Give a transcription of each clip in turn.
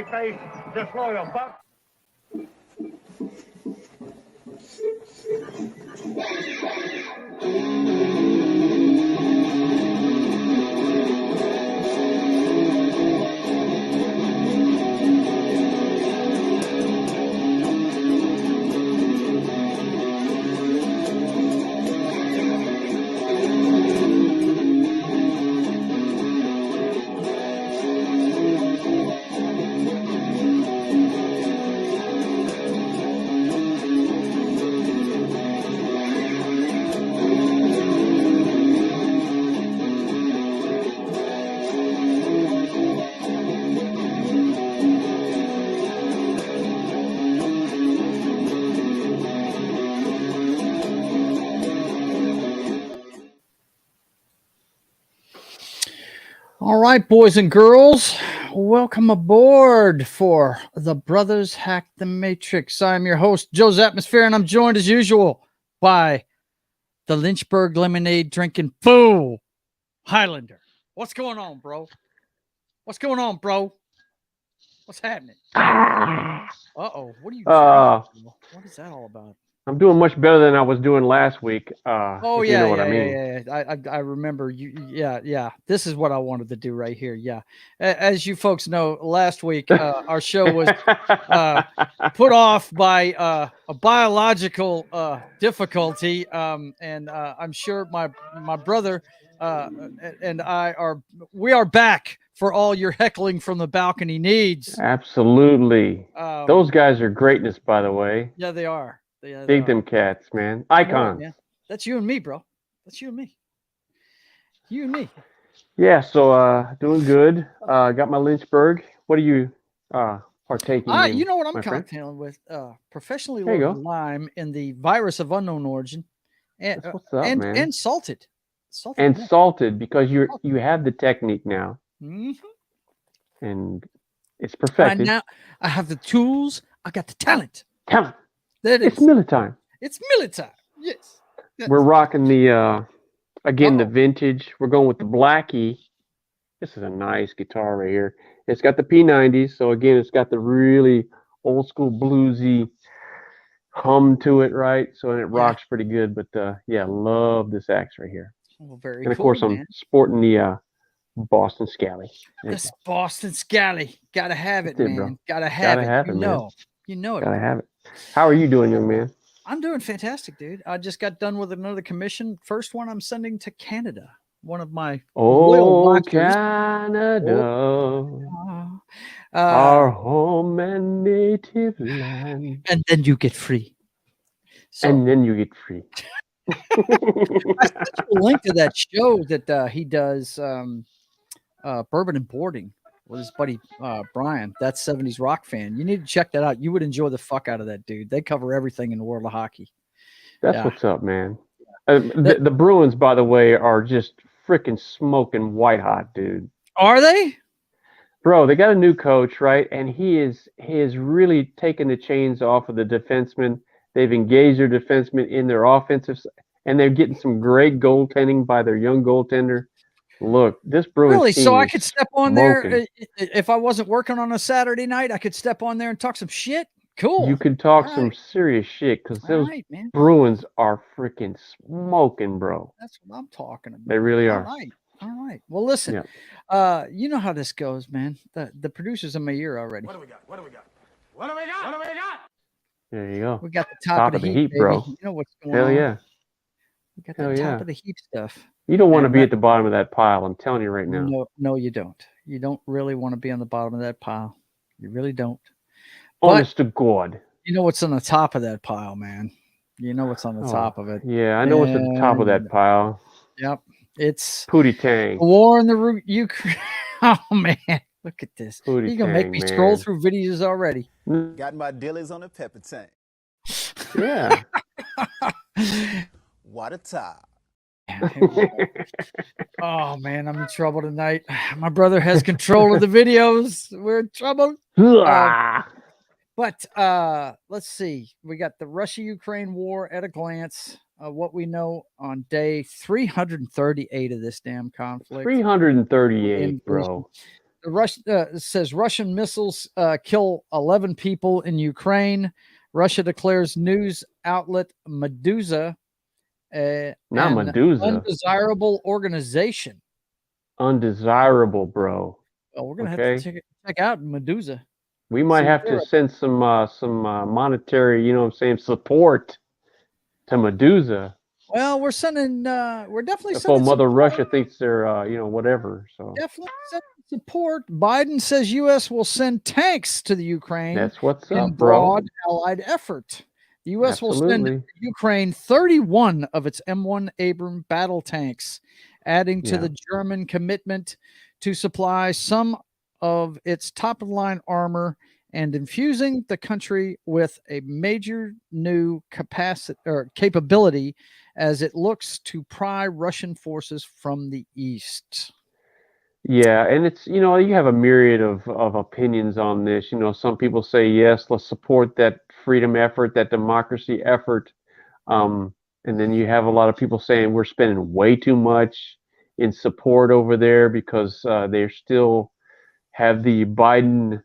face disloyal fuck. All right, boys and girls, welcome aboard for the Brothers Hack the Matrix. I'm your host, JoesAtmosfere, and I'm joined as usual by the Lynchburg lemonade drinking fool, Hylunder. What's going on, bro? What's going on, bro? What's happening? Uh-oh, what are you drinking? What is that all about? I'm doing much better than I was doing last week. Oh, if yeah, you know what yeah, I mean. yeah. I remember you. Yeah. This is what I wanted to do right here. Yeah. As you folks know, last week, our show was put off by a biological difficulty. And I'm sure my brother and we are back for all your heckling from the balcony needs. Absolutely. Those guys are greatness, by the way. Yeah, they are. Yeah, Dig them cats, man. Icons. Yeah. That's you and me, bro. That's you and me. You and me. Yeah, so doing good. Got my Lynchburg. What are you partaking in? You know what I'm friend? cocktailing with? Professionally There you loaded go. lime in the virus of unknown origin. And That's what's up, man. and salted. And salted because you have the technique now. Mm-hmm. And it's perfected. Now I have the tools. I got the talent. Talent. It's military time. It's military. Yes. We're rocking the the vintage. We're going with the Blackie. This is a nice guitar right here. It's got the P90s, so again, it's got the really old school bluesy hum to it, right? So and it rocks pretty good. But love this axe right here. Well, very and of cool, course, man. I'm sporting the Boston Scally. This Boston Scally, gotta have it, man. Bro. Gotta have it. Man. You know it. Gotta have it. How are you doing, young man? I'm doing fantastic, dude. I just got done with another commission. First one I'm sending to Canada. One of my loyal Canada, our home and native land. And then you get free. I sent you a link to that show that he does, Bourbon and Boarding with his buddy Brian. That's 70s rock fan. You need to check that out. You would enjoy the fuck out of that, dude. They cover everything in the world of hockey. That's what's up, man. The Bruins, by the way, are just freaking smoking white hot, dude. Are they? Bro, they got a new coach, right? And he is really taken the chains off of the defensemen. They've engaged their defensemen in their offensive, and they're getting some great goaltending by their young goaltender. Look, this Bruins team so I could step on smoking. there if I wasn't working on a Saturday night. I could step on there and talk some shit. Cool. You could talk some serious shit because those Bruins are freaking smoking, bro. That's what I'm talking about. They really are. All right. Well, listen. You know how this goes, man. The producers in my ear already. What do we got? There you go. We got the top of the heap, bro. You know what's going on? Hell yeah. We got the top of the heap stuff. You don't want to be at the bottom of that pile. I'm telling you right now. No, you don't. You don't really want to be on the bottom of that pile. You really don't. Honest to God. You know what's on the top of that pile, man. You know what's on the top of it. Yeah, I know what's at the top of that pile. Yep. It's Pootie Tang. War in the Ukraine. Oh, man. Look at this. You're going to make me scroll through videos already. Got my dillies on a pepper tank. Yeah. What a time. Oh, man, I'm in trouble tonight. My brother has control of the videos. We're in trouble. But let's see. We got the Russia-Ukraine war at a glance. What we know on day 338 of this damn conflict. 338, bro. says Russian missiles kill 11 people in Ukraine. Russia declares news outlet Medusa Not an Medusa. undesirable organization. Undesirable, bro. Well, we're gonna have Okay. to check out Medusa. We might See what have they're to up send some monetary, support to Medusa Well, we're sending. We're definitely before sending Mother support. Russia thinks they're, whatever. So Definitely sending support. Biden says U.S. will send tanks to the Ukraine that's what's in up, bro. broad allied effort. The U.S. will send Absolutely. Ukraine 31 of its M1 Abrams battle tanks, adding to Yeah. the German commitment to supply some of its top-of-the-line armor and infusing the country with a major new capacity or capability as it looks to pry Russian forces from the east. Yeah, and it's, you have a myriad of opinions on this. Some people say, yes, let's support that freedom effort, that democracy effort. And then you have a lot of people saying we're spending way too much in support over there because they still have the Biden,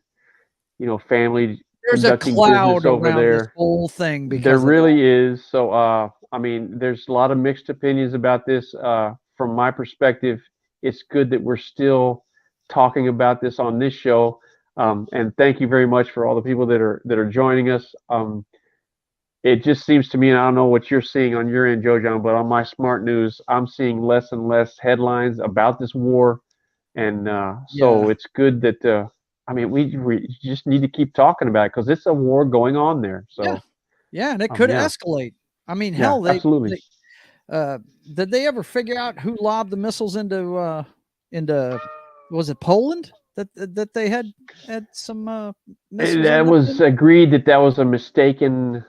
family There's a conducting business cloud over around this there. whole thing There because of that. really is. So, I mean, there's a lot of mixed opinions about this. From my perspective, it's good that we're still talking about this on this show. And thank you very much for all the people that are joining us. It just seems to me, and I don't know what you're seeing on your end, Joe John, but on my smart news, I'm seeing less and less headlines about this war. And so Yeah. it's good that, I mean, we just need to keep talking about it because it's a war going on there. Yeah. So, Yeah, and it could yeah, escalate. I mean, yeah, hell, absolutely. did they ever figure out who lobbed the missiles into was it Poland that they had some missiles That end up was in? agreed that was a mistaken,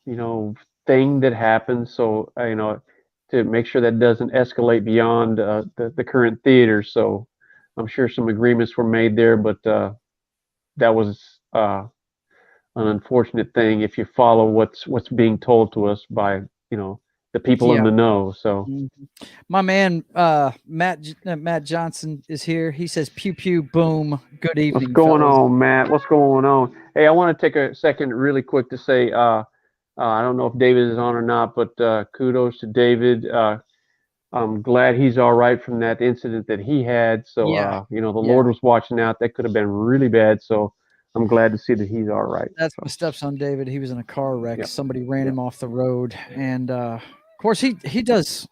you know, thing that happened. So, to make sure that doesn't escalate beyond the current theater. So, I'm sure some agreements were made there, but that was an unfortunate thing if you follow what's being told to us by, the people in Yeah. the know. So, Mhm. My man Matt Johnson is here. He says pew pew boom. Good what's evening, going fellas. on, Matt? What's going on? Hey, I want to take a second really quick to say, I don't know if David is on or not, but kudos to David. I'm glad he's all right from that incident that he had. So, Yeah. the Yeah. Lord was watching out. That could have been really bad. So, I'm glad to see that he's all right. That's So, my stepson David. He was in a car wreck. yeah, Somebody ran yeah. him off the road, and of course he does.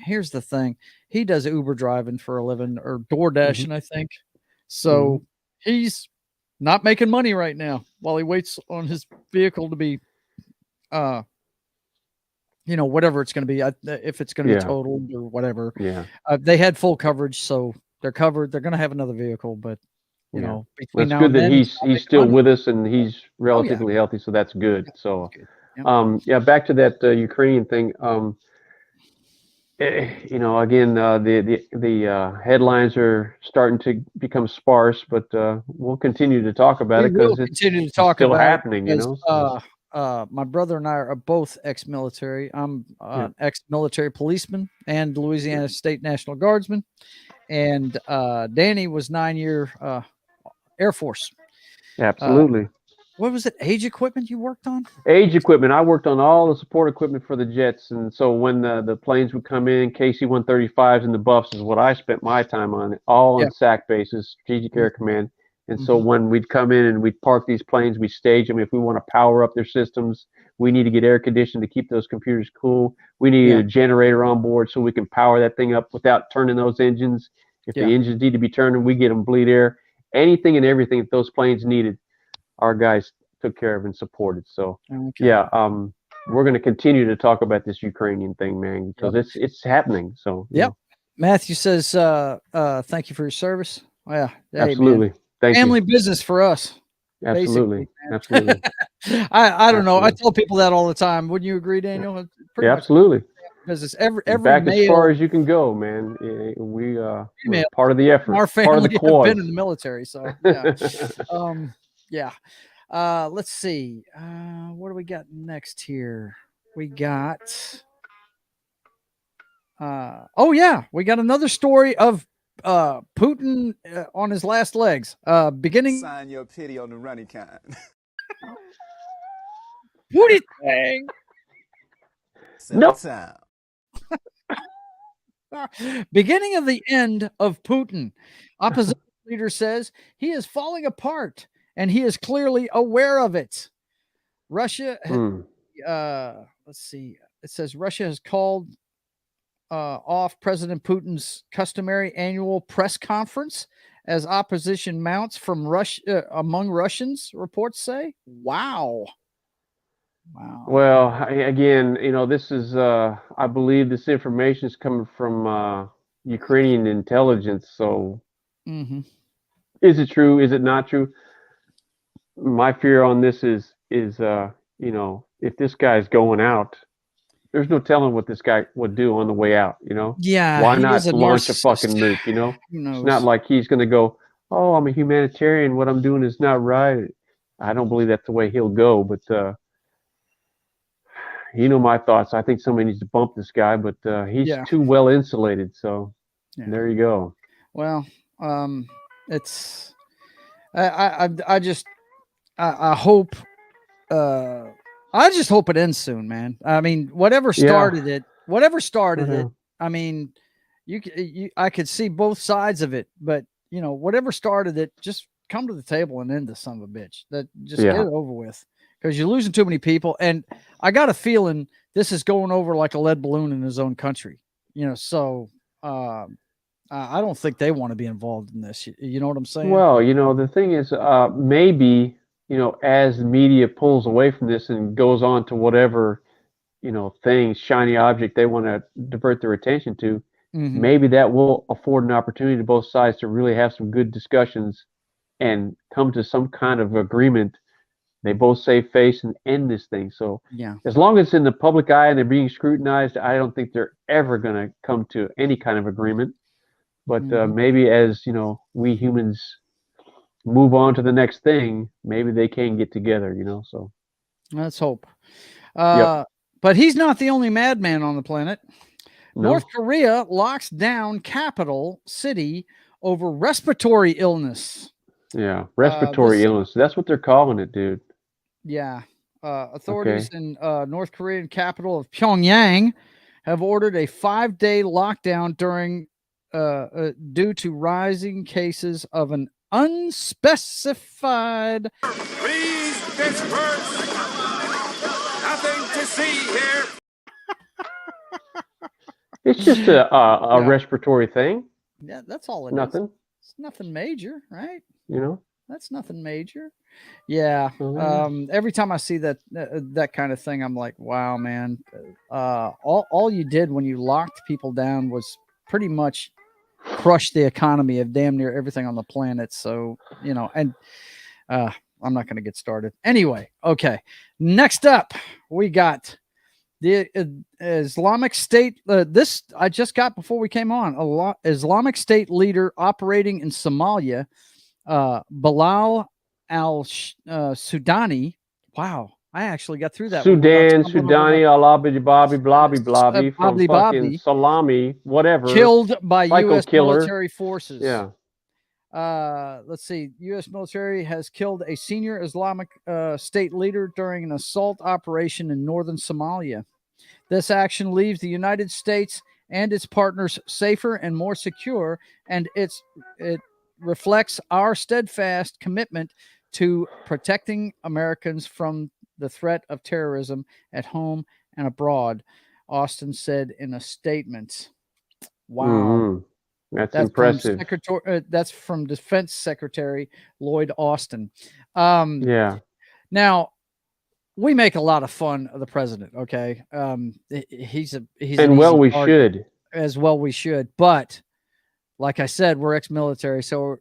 Here's the thing: he does Uber driving for a living or door hmm dashing, I think. So he's not making money right now while he waits on his vehicle to be, whatever it's going to be. If it's going to be Yeah, totaled or whatever, yeah, they had full coverage, so they're covered. They're going to have another vehicle, but yeah. between That's now good and that then, he's not he's making still money. with us and he's Oh yeah, relatively healthy. So that's good. that's So, good. Yep. yeah, back to that Ukrainian thing. Again, the headlines are starting to become sparse, but we'll continue to talk about We it will because it's continue to it's talk still about it happening, because So, my brother and I are both ex-military. I'm yeah, ex-military policeman and yeah, Louisiana State National Guardsman, and Danny was 9-year Air Force. Uh, absolutely. what was it? Age equipment you worked on? Age equipment. I worked on all the support equipment for the jets, and so when the planes would come in, KC-135s and the Buffs is what I spent my time on, all Yeah. on SAC bases, Strategic Air Command. And so Mhm. when we'd come in and we'd park these planes, we stage them. If we want to power up their systems, we need to get air conditioned to keep those computers cool. We need Yeah. a generator on board so we can power that thing up without turning those engines. If Yeah. the engines need to be turned, we get them bleed air. Anything and everything that those planes needed, our guys took care of and supported. So, Okay. yeah, we're going to continue to talk about this Ukrainian thing, man, because Yep. it's happening. So, Yep. Matthew says, thank you for your service. Oh, yeah. Hey, man. absolutely. Thank you. Family business for us. Absolutely. Basically, man. Absolutely. I don't know. I Absolutely. tell people that all the time. Wouldn't you agree, Yeah. Daniel? It's pretty Yeah, much absolutely. business. Every Back as far male as you can go, man. We're female part of the in effort, our part of the family have been in cause. the military. So yeah. Yeah. Let's see. What do we got next here? We got oh yeah, we got another story of Putin on his last legs. Beginning. Sign your pity on the running kind. What do you think? Nope. Time. Beginning of the end of Putin. Opposition leader says he is falling apart and he is clearly aware of it. Russia, let's see. It says Russia has called off President Putin's customary annual press conference as opposition mounts from Russia among Russians, reports say. Wow. Well, again, this is, I believe this information is coming from Ukrainian intelligence. So is it true? Is it not true? My fear on this is if this guy's going out, there's no telling what this guy would do on the way out, Yeah. Why not launch a fucking nuke, It's not like he's going to go, oh, I'm a humanitarian. What I'm doing is not right. I don't believe that's the way he'll go, but my thoughts. I think somebody needs to bump this guy, but he's too well insulated. So there you go. Well, it's I hope I just hope it ends soon, man. I mean, whatever started it. I mean, I could see both sides of it, but whatever started it, just come to the table and end the son of a bitch. That just get it over with. Because you're losing too many people. And I got a feeling this is going over like a lead balloon in his own country. So I don't think they want to be involved in this. You know what I'm saying? Well, the thing is, maybe, as the media pulls away from this and goes on to whatever, thing, shiny object they want to divert their attention to, maybe that will afford an opportunity to both sides to really have some good discussions and come to some kind of agreement. They both save face and end this thing. So as long as it's in the public eye and they're being scrutinized, I don't think they're ever going to come to any kind of agreement. But maybe as, we humans move on to the next thing, maybe they can get together, so. Let's hope. But he's not the only madman on the planet. No. North Korea locks down capital city over respiratory illness. Yeah, respiratory illness. That's what they're calling it, dude. Yeah. Authorities in North Korean capital of Pyongyang have ordered a 5-day lockdown due to rising cases of an unspecified. Please disperse. Nothing to see here. It's just a respiratory thing. Yeah, that's all it Nothing. is. It's nothing major, right? That's nothing major. Yeah. Every time I see that kind of thing, I'm like, wow, man. All you did when you locked people down was pretty much crush the economy of damn near everything on the planet. So, and I'm not going to get started. Anyway, okay. Next up, we got the Islamic State. This I just got before we came on. Islamic State leader operating in Somalia, Bilal al-Sudani. Wow, I actually got through that. Sudani, blobby from fucking salami, whatever. Killed by U.S. killer. military forces. Yeah. Let's see. U.S. military has killed a senior Islamic State leader during an assault operation in northern Somalia. This action leaves the United States and its partners safer and more secure, and it reflects our steadfast commitment to protecting Americans from the threat of terrorism at home and abroad, Austin said in a statement. Wow. That's impressive. That's from Defense Secretary Lloyd Austin. Now, we make a lot of fun of the president. Okay, he's and well we should as well we should. But like I said, we're ex-military, so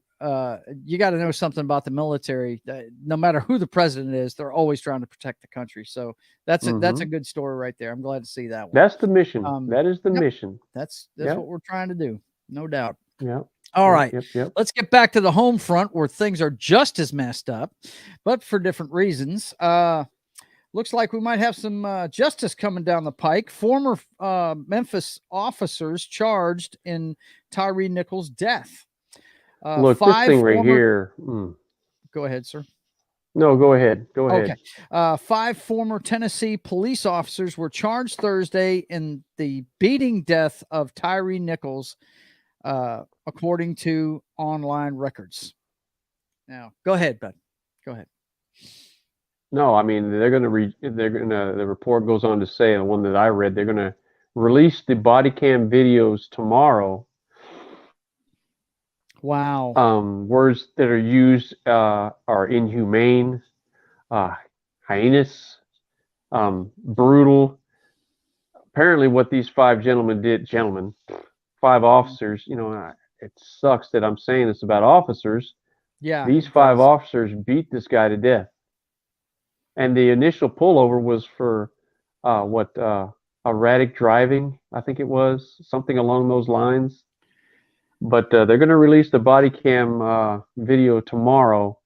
you got to know something about the military. No matter who the president is, they're always trying to protect the country. So that's a good story right there. I'm glad to see that one. That's the mission. That is the mission. That's what we're trying to do. No doubt. Yeah. All right. Let's get back to the home front where things are just as messed up, but for different reasons. looks like we might have some justice coming down the pike. Former Memphis officers charged in Tyree Nichols' death. Look, this thing right here. Go ahead, sir. No, go ahead. Go ahead. Okay. 5 former Tennessee police officers were charged Thursday in the beating death of Tyree Nichols, according to online records. Now, go ahead, bud. Go ahead. No, I mean, the report goes on to say, the one that I read, they're going to release the body cam videos tomorrow. Wow. Words that are used are inhumane, heinous, brutal. Apparently what these 5 officers, it sucks that I'm saying this about officers. Yeah. These 5 officers beat this guy to death. And the initial pullover was for erratic driving, I think it was, something along those lines. But they're going to release the body cam video tomorrow.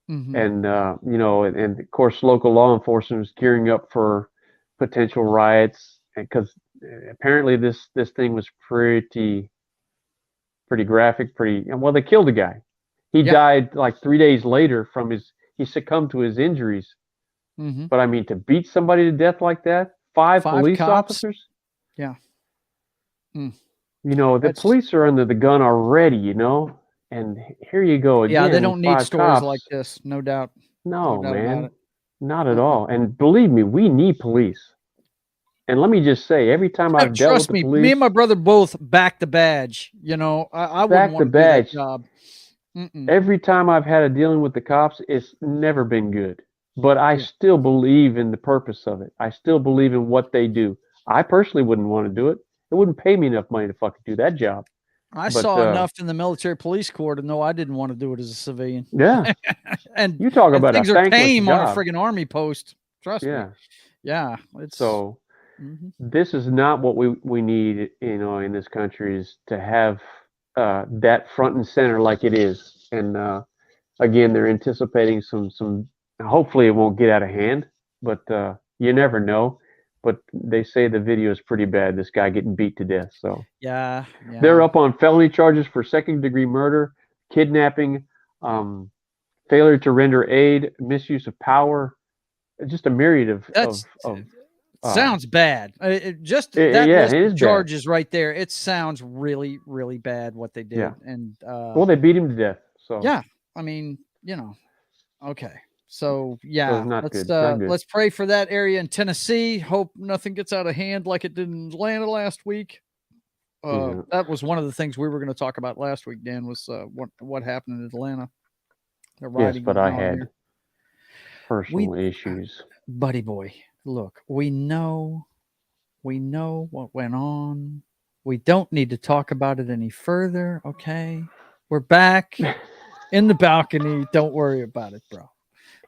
Mm-hmm. And, and of course, local law enforcement is gearing up for potential riots, because apparently this thing was pretty graphic, well, they killed a guy. He died like 3 days later he succumbed to his injuries. Mm-hmm. But I mean, to beat somebody to death like that, 5 police cops. officers? Yeah. The police are under the gun already, and here you go again. Yeah, they don't need 5 stories cops. like this, no doubt. No, doubt man, about it. not at all. And believe me, we need police. And let me just say, every time I've dealt with the police, me and my brother both back the badge. I wouldn't want to do that job. Every time I've had a dealing with the cops, it's never been good. But I still believe in the purpose of it. I still believe in what they do. I personally wouldn't want to do it. It wouldn't pay me enough money to fucking do that job. I saw enough in the military police corps to know I didn't want to do it as a civilian. Yeah. And you talk about things a are tame job. on a friggin' army post. Trust me. Yeah. So this is not what we need, in this country, is to have that front and center like it is. And again, they're anticipating some. Hopefully, it won't get out of hand, but you never know. But they say the video is pretty bad. This guy getting beat to death. So they're up on felony charges for 2nd-degree murder, kidnapping, failure to render aid, misuse of power, just a myriad of sounds bad. List of charges right there. It sounds really, really bad what they did. Yeah. And well, they beat him to death. So yeah, I mean, okay. So so let's pray for that area in Tennessee. Hope nothing gets out of hand like it did in Atlanta last week. That was one of the things we were going to talk about last week, Dan, was what happened in Atlanta. Yes, but I had personal issues. Buddy boy, look, we know what went on. We don't need to talk about it any further, okay? We're back in the balcony. Don't worry about it, bro.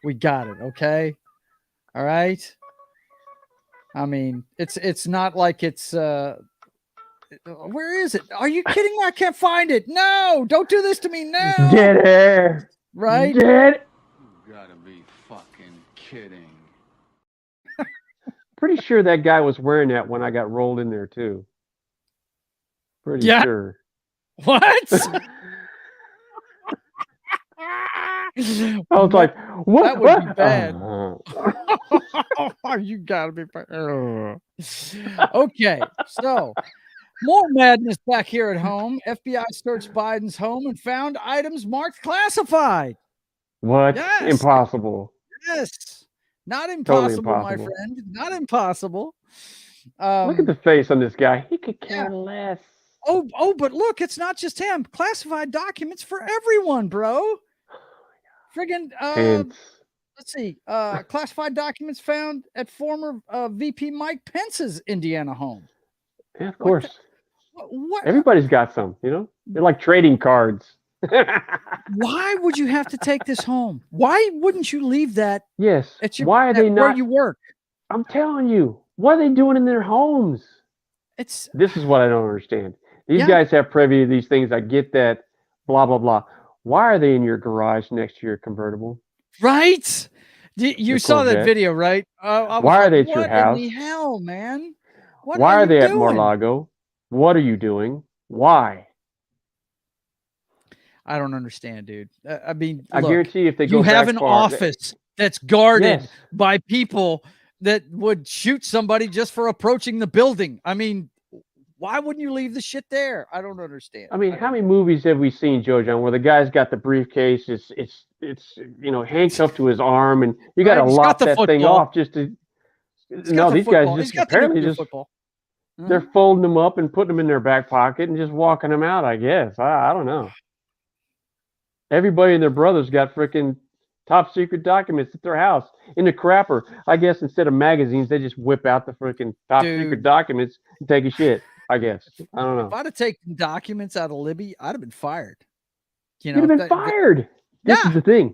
We got it, okay? All right? I mean, it's not like it's where is it? Are you kidding me? I can't find it. No, don't do this to me now. Get it. Right? Get. You gotta be fucking kidding. Pretty sure that guy was wearing that when I got rolled in there too. Pretty sure. What? I was like, what? That would be bad. You gotta be bad. Okay, so more madness back here at home. FBI searched Biden's home and found items marked classified. What? Yes. Impossible. Yes. Not impossible, totally my friend. Not impossible. Look at the face on this guy. He could care less. Oh, but look, it's not just him. Classified documents for everyone, bro. Friggin' let's see. Classified documents found at former VP Mike Pence's Indiana home. Yeah, of course. What? Everybody's got some, They're like trading cards. Why would you have to take this home? Why wouldn't you leave that? Yes. Why are they not where you work? I'm telling you. What are they doing in their homes? This is what I don't understand. These guys have privy to these things. I get that. Blah blah blah. Why are they in your garage next to your convertible? Right? You The saw that Corvette. video, right? I was Why are like, they at your what in house? the hell, man? What Why are you they at doing? Mar-a-Lago? What are you doing? Why? I don't understand, dude. I mean, I look, guarantee if they you go have back an far, office that's guarded yes. by people that would shoot somebody just for approaching the building. I mean, why wouldn't you leave the shit there? I don't understand. I mean, how many movies have we seen, Joe John, where the guy's got the briefcase, it's handcuffed to his arm, and you got to Right, he's got lock the that thing football. off just to. He's No, got the these guys football. He's just got the apparently nuclear just football. they're folding them up and putting them in their back pocket and just walking them out. I guess I don't know. Everybody and their brothers got freaking top secret documents at their house in the crapper. I guess instead of magazines, they just whip out the freaking top secret Dude. documents and take a shit. I guess I don't know. If I'd have taken documents out of Libby, I'd have been fired. You You'd know, have been fired. This yeah. is the thing.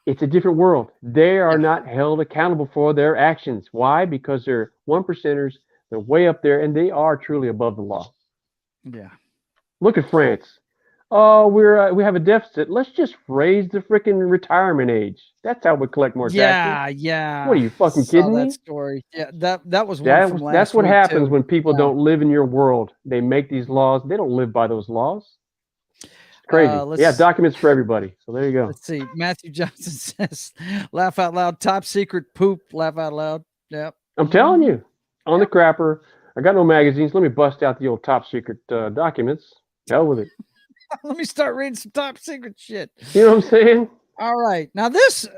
It's a different world. They are not held accountable for their actions. Why? Because they're one percenters. They're way up there, and they are truly above the law. Yeah. Look at France. Oh, we have a deficit. Let's just raise the freaking retirement age. That's how we collect more taxes. Yeah. What are you fucking Saw kidding that me? story. Yeah, that was one from last That's what week, happens too. when people Yeah. don't live in your world. They make these laws. They don't live by those laws. It's crazy. Yeah, documents for everybody. So there you go. Let's see. Matthew Johnson says, laugh out loud, top secret poop, laugh out loud. Yep. I'm telling you, on the crapper, I got no magazines. Let me bust out the old top secret documents. Hell with it. Let me start reading some top secret shit. You know what I'm saying? All right. Now this,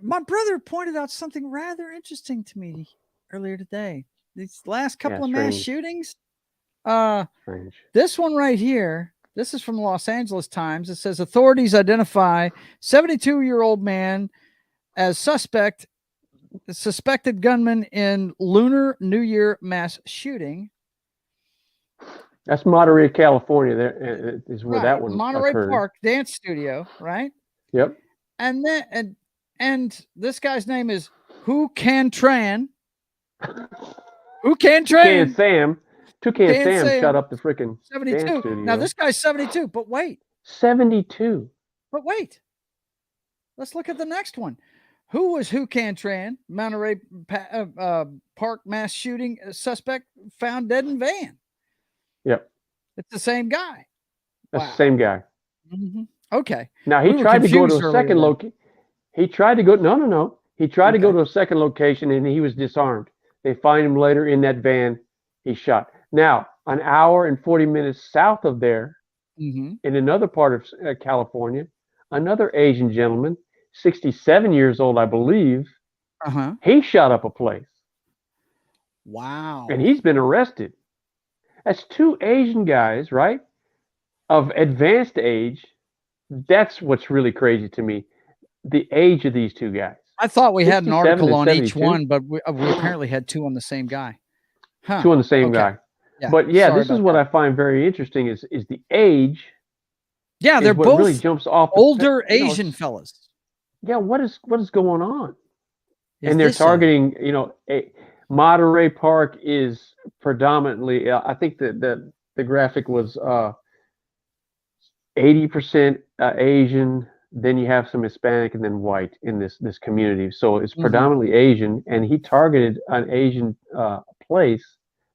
my brother pointed out something rather interesting to me earlier today. These last couple of mass shootings. Strange. This one right here, this is from the Los Angeles Times. It says authorities identify 72-year-old man as suspected gunman in Lunar New Year mass shooting. That's Monterey, California. There is where that one Monterey occurred. Park Dance Studio, right? Yep. And then and this guy's name is Who Can Tran. Who Can Tran? Toucan Sam shot up the freaking 72. dance studio. Now this guy's 72, but wait. 72. But wait. Let's look at the next one. Who was Who Can Tran? Monterey Park mass shooting suspect found dead in van. Yep. It's the same guy. That's the same guy. Mm-hmm. Okay. Now he tried to go to a second location. He tried to go. No. He tried to go to a second location and he was disarmed. They find him later in that van. He's shot. Now, an hour and 40 minutes south of there, in another part of California, another Asian gentleman, 67 years old, I believe, he shot up a place. Wow. And he's been arrested. That's two Asian guys, right? Of advanced age. That's what's really crazy to me. The age of these two guys. I thought we had an article on 72. each one, but we apparently had two on the same guy. Huh. Two on the same guy. Yeah, but yeah, sorry this is what I find very interesting is the age. Yeah, they're both really jumps off older Asian fellas. Yeah, what is going on? And they're targeting, Monterey Park is predominantly, I think the graphic was 80% Asian, then you have some Hispanic and then white in this community. So it's predominantly Asian, and he targeted an Asian place.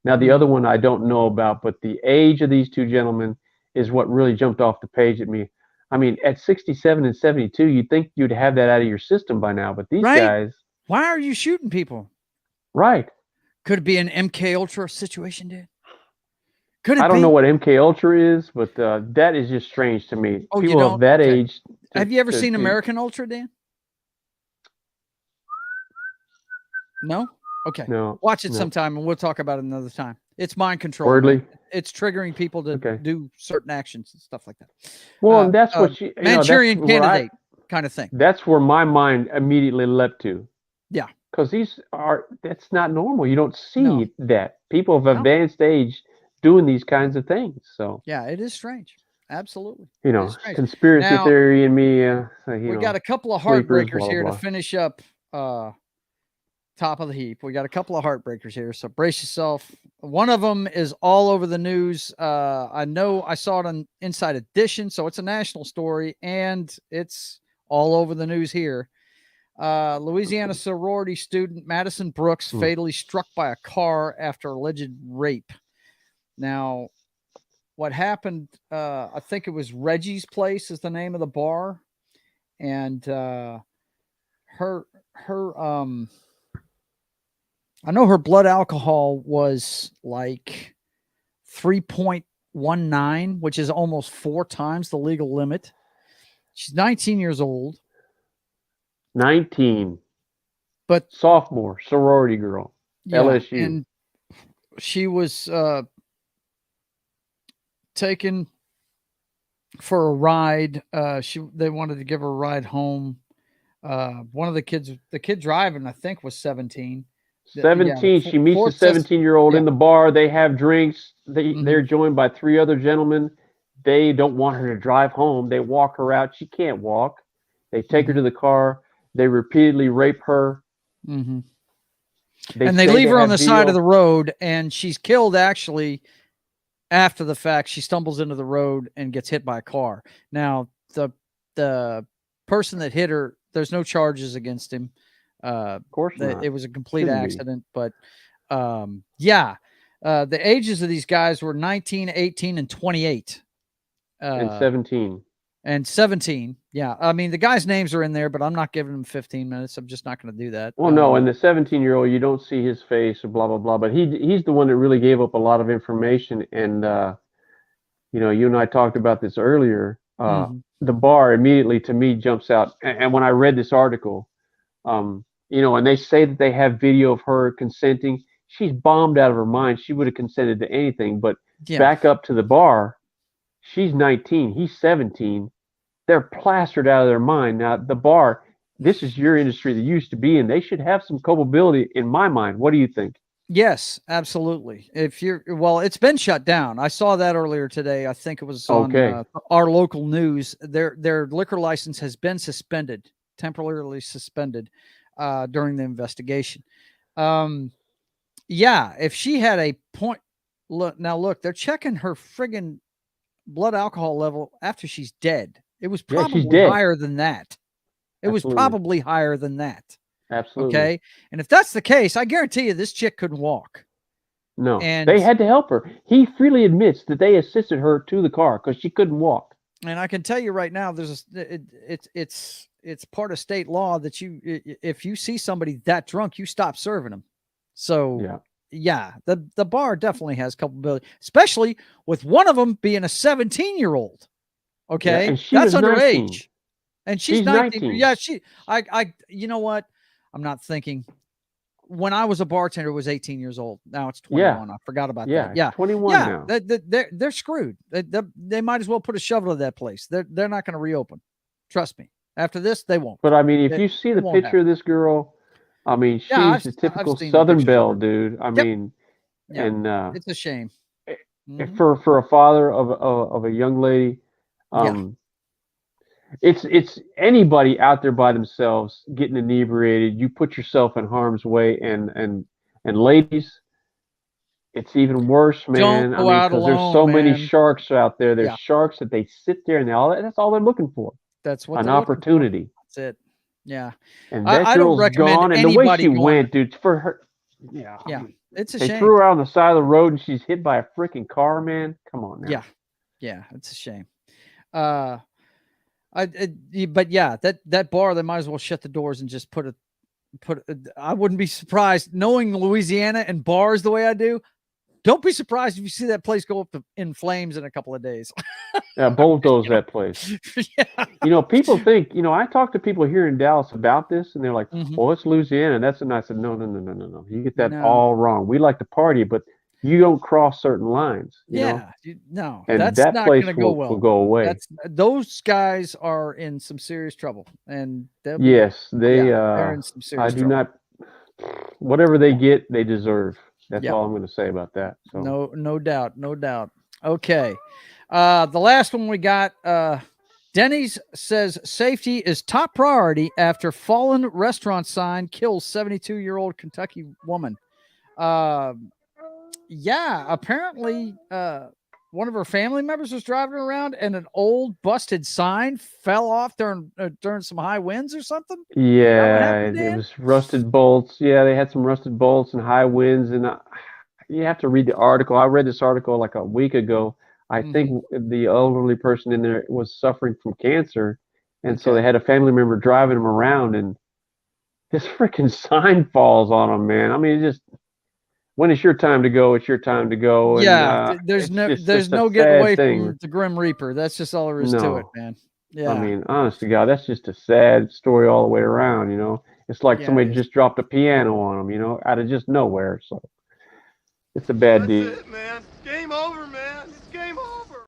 Now, the other one I don't know about, but the age of these two gentlemen is what really jumped off the page at me. I mean, at 67 and 72, you'd think you'd have that out of your system by now, but these guys. Why are you shooting people? Right. Could it be an MK Ultra situation, dude? Could it I don't know what MK Ultra is, but that is just strange to me. Oh, people of that age. Have you ever seen American Ultra, Dan? No? Okay. No. Watch it sometime and we'll talk about it another time. It's mind control. Wordly. It's triggering people to do certain actions and stuff like that. Well, that's what Manchurian Candidate kind of thing. That's where my mind immediately leapt to. Yeah. Because that's not normal. You don't see that. People of advanced age doing these kinds of things. So yeah, it is strange. Absolutely. Conspiracy theory in me. We got a couple of heartbreakers here to finish up top of the heap. We got a couple of heartbreakers here, so brace yourself. One of them is all over the news. I know I saw it on Inside Edition, so it's a national story, and it's all over the news here. Louisiana sorority student Madison Brooks fatally struck by a car after alleged rape. Now, what happened, I think it was Reggie's Place is the name of the bar. And I know her blood alcohol was like 3.19, which is almost 4 times the legal limit. She's 19 years old. 19. But sophomore, sorority girl, LSU. And she was taken for a ride. They wanted to give her a ride home. One of the kid driving, I think, was 17. 17. She meets the 17-year-old in the bar. They have drinks. They're joined by 3 other gentlemen. They don't want her to drive home. They walk her out. She can't walk. They take her to the car. They repeatedly rape her. And they leave her on the side of the road, and she's killed actually after the fact. She stumbles into the road and gets hit by a car. Now, the person that hit her, there's no charges against him. Of course not. It was a complete accident. But, the ages of these guys were 19, 18, and 28. And 17. And 17. Yeah. I mean, the guys' names are in there, but I'm not giving them 15 minutes. I'm just not going to do that. Well, no. And the 17-year-old, you don't see his face or blah, blah, blah. But he's the one that really gave up a lot of information. And, you and I talked about this earlier. The bar immediately, to me, jumps out. And when I read this article, and they say that they have video of her consenting. She's bombed out of her mind. She would have consented to anything. But back up to the bar, she's 19. He's 17. They're plastered out of their mind. Now, the bar, this is your industry that you used to be in. They should have some culpability in my mind. What do you think? Yes, absolutely. It's been shut down. I saw that earlier today. I think it was on our local news. Their liquor license has been temporarily suspended during the investigation. If she had a point, look, they're checking her friggin' blood alcohol level after she's dead. It was probably higher than that. Absolutely. Absolutely. Okay. And if that's the case, I guarantee you this chick couldn't walk. No, they had to help her. He freely admits that they assisted her to the car because she couldn't walk. And I can tell you right now, it's part of state law that if you see somebody that drunk, you stop serving them. So the bar definitely has culpability, especially with one of them being a 17-year-old. Okay. And she that's was underage. 19. And she's 19. Yeah. You know what? I'm not thinking. When I was a bartender, it was 18 years old. Now it's 21. I forgot about that. Yeah. 21 now. They're screwed. They might as well put a shovel in that place. They're not going to reopen. Trust me. After this, they won't. But I mean, if you see the picture of this girl, I mean, she's a typical Southern belle, dude. I mean, and it's a shame. For a father of a young lady, it's anybody out there by themselves getting inebriated. You put yourself in harm's way, and ladies, it's even worse, man. Don't go out because alone, there's so many man. sharks out there. There's sharks that they sit there and that's all they're looking for. That's what an opportunity. That's it. Yeah. And that I girl's don't recommend gone, and the way she anybody went, dude, for her. Yeah. It's a they shame. threw her on the side of the road, and she's hit by a freaking car, man. Come on now. Yeah, it's a shame. But that bar, they might as well shut the doors and just put I wouldn't be surprised, knowing Louisiana and bars the way I do. Don't be surprised if you see that place go up in flames in a couple of days. Bulldoze that place. People think, I talk to people here in Dallas about this, and they're like, "Oh, it's Louisiana." And I said, no. You get that all wrong. We like to party, but you don't cross certain lines. No, and that's that not place going to go well. Will go away. Those guys are in some serious trouble, and they're in some serious trouble. Whatever they get, they deserve. That's all I'm going to say about that. So. No doubt. Okay. The last one we got, Denny's says safety is top priority after fallen restaurant sign kills 72-year-old Kentucky woman. Apparently, one of her family members was driving around and an old busted sign fell off during some high winds or something? Is that what Yeah, happened, it Dan? was rusted bolts. Yeah, they had some rusted bolts and high winds, and you have to read the article. I read this article like a week ago. I think the elderly person in there was suffering from cancer, and so Okay. they had a family member driving him around, and this freaking sign falls on him, man. I mean, it just when it's your time to go, it's your time to go, and Yeah, there's it's there's just a no getting sad away thing. from the Grim Reaper. That's just all there is to it, No. man. I Yeah. mean, honest to God, that's just a sad story all the way around, you know. It's like Yeah, it somebody is. just dropped a piano on them, you know, out of just nowhere. So it's a bad deal. That's it, man. Game over, man. It's game over.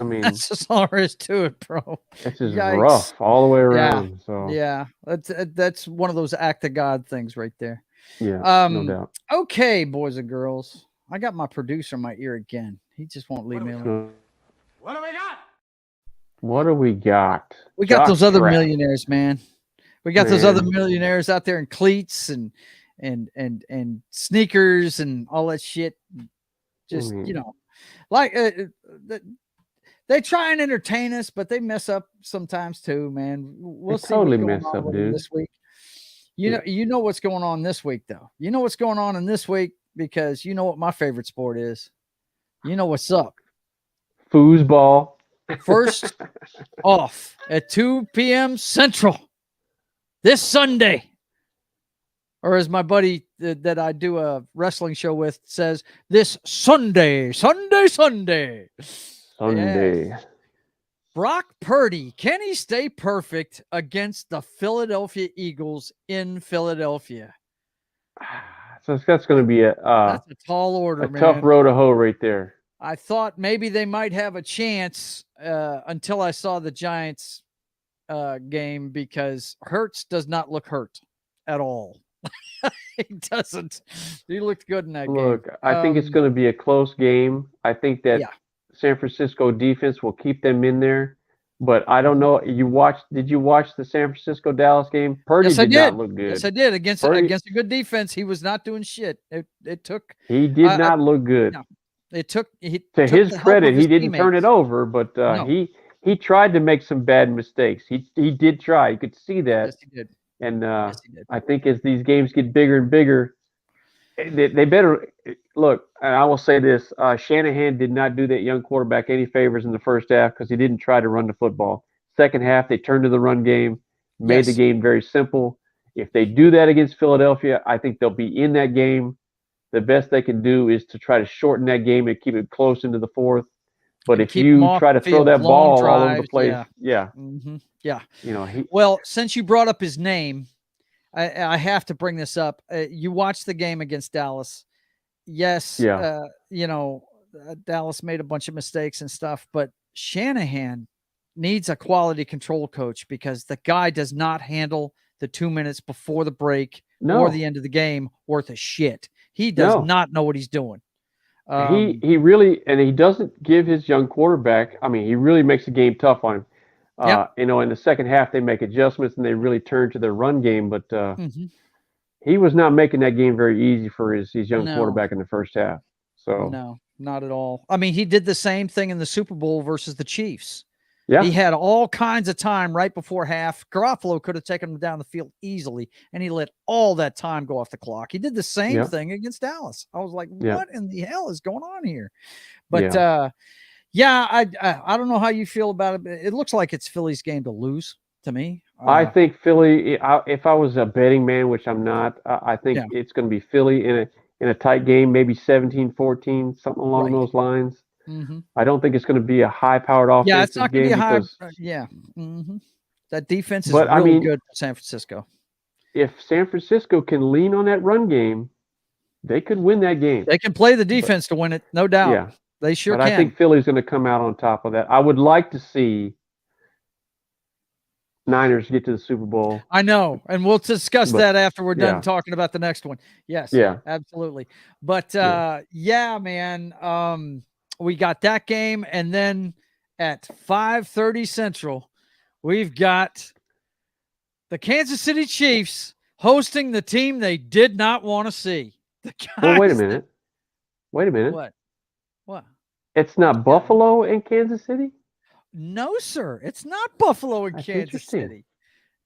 I mean, That's just all there is to it, bro. it's just Yikes. rough all the way Yeah. around. So Yeah. That's one of those act of God things right there. yeah, no doubt. Okay, boys and girls. I got my producer in my ear again. He just won't leave me alone. What do we got? What do we got? We got Jock those other Strap. millionaires, man. We got those other Man. millionaires out there in cleats and sneakers and all that shit. Just, Mhm. you know, like they try and entertain us, but they mess up sometimes too, man. We'll They see totally what's going mess on up, with them dude. this week. You know what's going on this week, though. You know what's going on in this week because you know what my favorite sport is. You know what's up. Foosball. First off at 2 p.m. Central this Sunday. Or as my buddy that I do a wrestling show with says, this Sunday. Sunday. Yes. Brock Purdy, can he stay perfect against the Philadelphia Eagles in Philadelphia? So that's going to be That's a tall order, man. tough row to hoe right there. I thought maybe they might have a chance until I saw the Giants game because Hurts does not look hurt at all. He doesn't. He looked good in that game. Look, I think it's going to be a close game. I think that San Francisco defense will keep them in there, but I don't know. Did you watch the San Francisco Dallas game? Purdy Yes, I did. not look good. Yes, I did. Against Purdy, a good defense, he was not doing shit. It took. He did not look good. No, it took. To his credit, he didn't turn it over, but No. he tried to make some bad mistakes. He did try. You could see that. Yes, he did. And Yes, he did. I think as these games get bigger and bigger, they better look. And I will say this: Shanahan did not do that young quarterback any favors in the first half because he didn't try to run the football. Second half, they turned to the run game, made the game very simple. If they do that against Philadelphia, I think they'll be in that game. The best they can do is to try to shorten that game and keep it close into the fourth. But if you try to throw that ball all over the place, yeah. You know, well, since you brought up his name, I have to bring this up. You watched the game against Dallas. Yes, you know, Dallas made a bunch of mistakes and stuff, but Shanahan needs a quality control coach because the guy does not handle the 2 minutes before the break or the end of the game worth a shit. He does not know what he's doing. He really, and he doesn't give his young quarterback. I mean, he really makes the game tough on him. You know, in the second half, they make adjustments and they really turn to their run game. But he was not making that game very easy for his young quarterback in the first half. So no, not at all. I mean, he did the same thing in the Super Bowl versus the Chiefs. Yeah. He had all kinds of time right before half. Garoppolo could have taken him down the field easily, and he let all that time go off the clock. He did the same thing against Dallas. I was like, what in the hell is going on here? But I don't know how you feel about it. It looks like it's Philly's game to lose to me. I think Philly, if I was a betting man, which I'm not, I think it's going to be Philly in a tight game, maybe 17-14, something along those lines. I don't think it's going to be a high-powered offensive game. Yeah, it's not going to be a high. That defense is really good for San Francisco. If San Francisco can lean on that run game, they could win that game. They can play the defense to win it, no doubt. Yeah, they sure can. I think Philly's going to come out on top of that. I would like to see Niners get to the Super Bowl. I know, and we'll discuss that after we're done talking about the next one. Yes, absolutely. But man. We got that game, and then at 5:30 Central, we've got the Kansas City Chiefs hosting the team they did not want to see. Well, wait a minute. What? It's not Buffalo and Kansas City? No, sir. It's not Buffalo and That's Kansas interesting. City.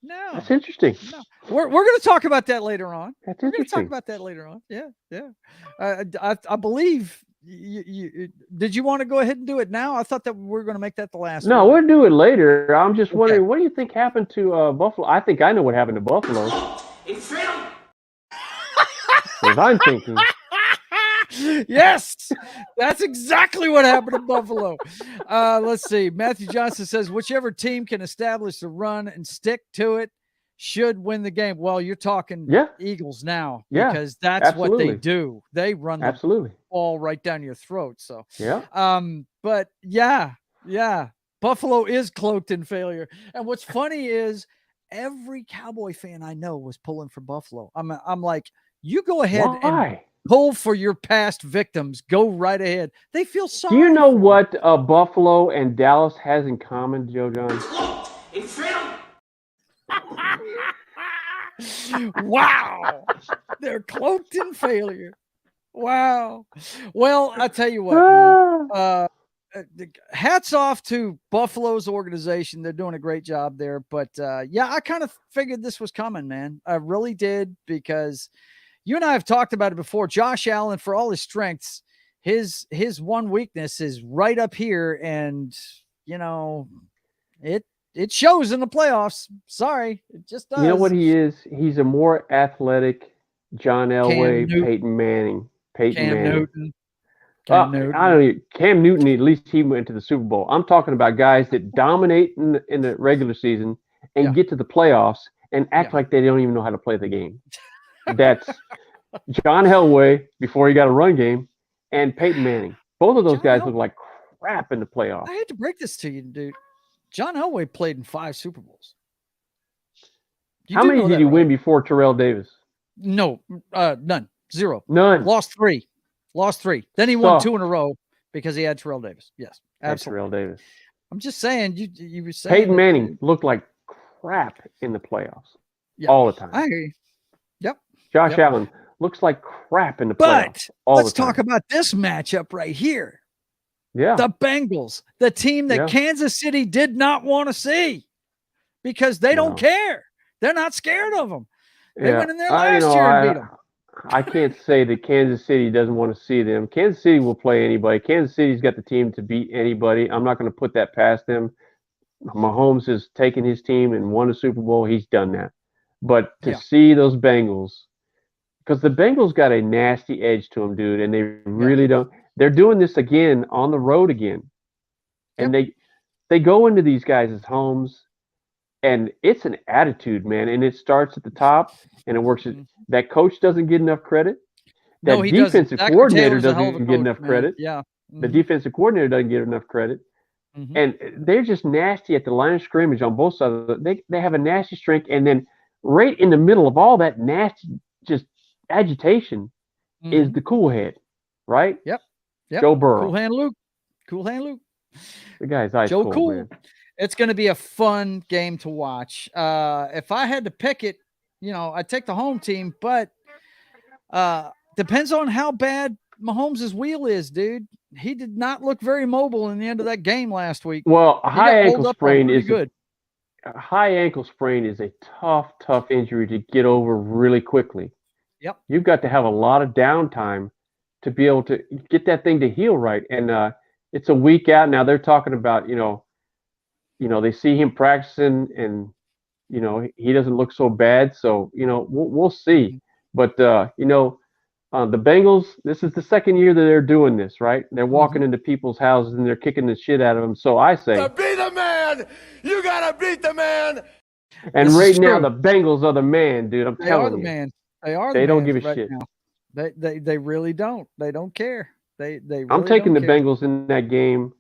No. That's interesting. No. We're going to talk about that later on. That's We're going to talk interesting. about that later on. Yeah, yeah. I believe you did you want to go ahead and do it now? I thought that we were going to make that the last No, one. we'll do it later. I'm just Okay. wondering, what do you think happened to Buffalo? I think I know what happened to Buffalo. Because I'm thinking, Yes, that's exactly what happened to Buffalo. Let's see. Matthew Johnson says, whichever team can establish the run and stick to it should win the game. Well, you're talking yeah, Eagles now Yeah, because that's what they absolutely. do. They run the absolutely. ball right down your throat. So, Yeah. but yeah, Buffalo is cloaked in failure. And what's funny is every Cowboy fan I know was pulling for Buffalo. I'm like, you go ahead and Why? pull for your past victims. Go right ahead. They feel sorry. Do you know for what Buffalo and Dallas has in common, Joe John? them. Wow. They're cloaked in failure. Wow. Well, I tell you what, man, hats off to Buffalo's organization. They're doing a great job there. But yeah, I kind of figured this was coming, man. I really did, because you and I have talked about it before. Josh Allen, for all his strengths, his one weakness is right up here, and you know, it shows in the playoffs. Sorry, it just does. You know what he is? He's a more athletic John Elway, Newton. Peyton Manning. Cam Newton. I don't know. Cam Newton, at least he went to the Super Bowl. I'm talking about guys that dominate in the regular season and get to the playoffs and act like they don't even know how to play the game. That's John Elway before he got a run game, and Peyton Manning. Both of those guys look like crap in the playoffs. I hate to break this to you, dude. John Elway played in 5 Super Bowls. How many did he win before Terrell Davis? No, none. 0. None. Lost 3. Then he won 2 in a row because he had Terrell Davis. Yes, absolutely. Terrell Davis. I'm just saying, you were saying Peyton Manning looked like crap in the playoffs all the time. I hear you. Yep. Josh Allen looks like crap in the playoffs. But let's talk about this matchup right here. Yeah. The Bengals, the team that Kansas City did not want to see because they don't care. They're not scared of them. They went in there last year and beat them. I can't say that Kansas City doesn't want to see them. Kansas City will play anybody. Kansas City's got the team to beat anybody. I'm not going to put that past them. Mahomes has taken his team and won a Super Bowl. He's done that. But to see those Bengals, because the Bengals got a nasty edge to them, dude, and they really don't. They're doing this again on the road again. And they go into these guys' homes, and it's an attitude, man. And it starts at the top, and it works. That coach doesn't get enough credit. That defensive coordinator doesn't get enough credit. Yeah. The defensive coordinator doesn't get enough credit. And they're just nasty at the line of scrimmage on both sides. They have a nasty streak, and then right in the middle of all that nasty just agitation is the cool head, right? Yep. Joe Burrow. Cool hand Luke. The guy's ice cold, man. It's going to be a fun game to watch. If I had to pick it, I'd take the home team, but depends on how bad Mahomes' wheel is, dude. He did not look very mobile in the end of that game last week. Well, a high ankle sprain is good. A high ankle sprain is a tough injury to get over really quickly. Yep. You've got to have a lot of downtime to be able to get that thing to heal right. And it's a week out now. They're talking about, they see him practicing, and he doesn't look so bad. So we'll see. But the Bengals, this is the second year that they're doing this, right? They're walking into people's houses and they're kicking the shit out of them. So I say, to be the man, you gotta beat the man. And right now, the Bengals are the man, dude. I'm telling you. They are the man. They are. They don't give a shit. Now. They really don't. They don't care. They really I'm taking the don't care. Bengals in that game.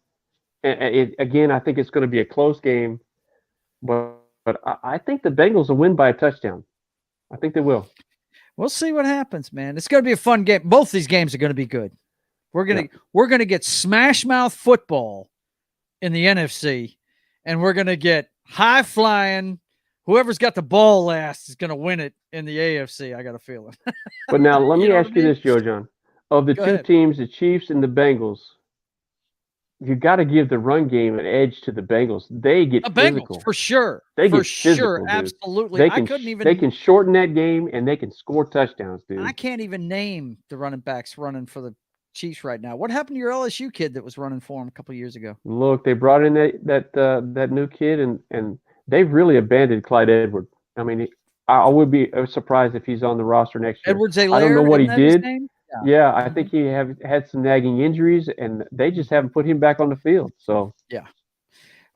Again, I think it's going to be a close game, but I think the Bengals will win by a touchdown. I think they will. We'll see what happens, man. It's going to be a fun game. Both these games are going to be good. We're going to get smash mouth football in the NFC, and we're going to get high flying. Whoever's got the ball last is going to win it in the AFC. I got a feeling. But now let me ask you this, Joe John. Of the two teams, the Chiefs and the Bengals, you got to give the run game an edge to the Bengals. They get The physical. Bengals, for sure. They For get physical, sure. dude. Absolutely. They I can couldn't even. they can shorten that game and they can score touchdowns, dude. I can't even name the running backs running for the Chiefs right now. What happened to your LSU kid that was running for him a couple of years ago? Look, they brought in that new kid, and they've really abandoned Clyde Edwards. I mean, I would be surprised if he's on the roster next year. Edwards-Helaire, I don't know what he isn't that his did. name? Yeah, I think he had some nagging injuries, and they just haven't put him back on the field. So yeah.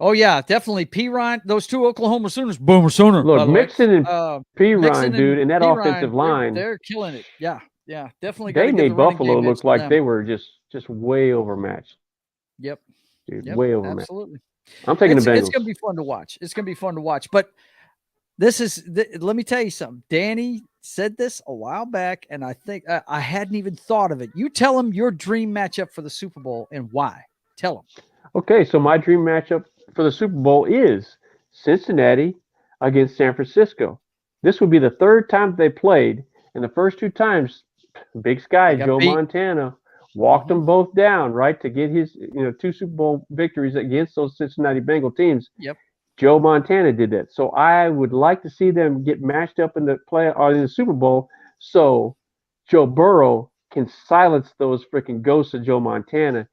Oh yeah, definitely. P. Ryan, those two Oklahoma Sooners, Boomer Sooner. look, Mixon and P. Mixon Ryan, dude, and that P. offensive line, they're killing it. Yeah, definitely. they made Buffalo look look like they were just way overmatched. Yep, dude, way overmatched. Absolutely. I'm taking the Bengals. It's gonna be fun to watch. It's gonna be fun to watch. But this is. Let me tell you something. Danny said this a while back, and I think I hadn't even thought of it. You tell him your dream matchup for the Super Bowl and why. Tell him. Okay, so my dream matchup for the Super Bowl is Cincinnati against San Francisco. This would be the third time they played, and the first two times, Big Sky, Joe Montana, walked them both down, right, to get his 2 Super Bowl victories against those Cincinnati Bengal teams. Yep. Joe Montana did that. So I would like to see them get matched up in the in the Super Bowl so Joe Burrow can silence those freaking ghosts of Joe Montana,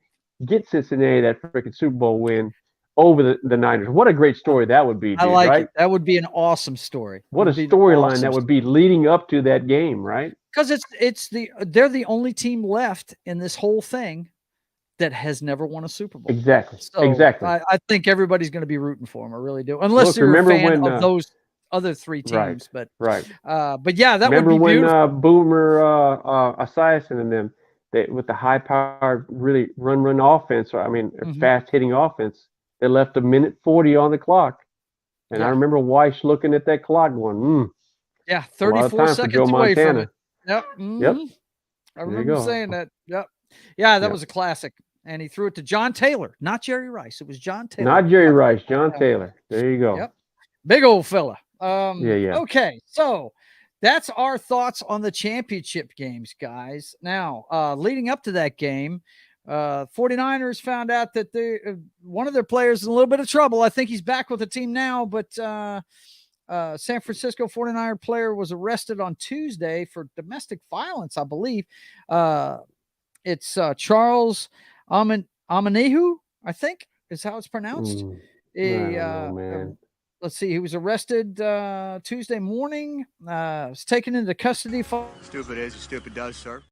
get Cincinnati that freaking Super Bowl win over the Niners. What a great story that would be, dude, I like right? it. That would be an awesome story. What a storyline that would be leading up to that game, right? Because they're the only team left in this whole thing that has never won a Super Bowl. Exactly. So exactly. I think everybody's going to be rooting for them. I really do. Unless you're a fan of those other 3 teams. Right. But yeah, that would be beautiful. Remember when Boomer Esiason and them, with the high-powered, really run offense, I mean, fast-hitting offense, they left 1:40 on the clock. And I remember Weiss looking at that clock going, yeah, 34 seconds away from it. Yep. Yep. I remember saying that. Yep. Yeah, that was a classic. And he threw it to John Taylor, not Jerry Rice. It was John Taylor. Not Jerry Rice, John Taylor. There you go. Yep. Big old fella. Yeah. Okay, so that's our thoughts on the championship games, guys. Now, leading up to that game, 49ers found out that one of their players is in a little bit of trouble. I think he's back with the team now, but San Francisco 49er player was arrested on Tuesday for domestic violence, I believe. It's Charles Amanihu, I think is how it's pronounced. Let's see. He was arrested Tuesday morning. Was taken into custody. Stupid is, stupid does, sir.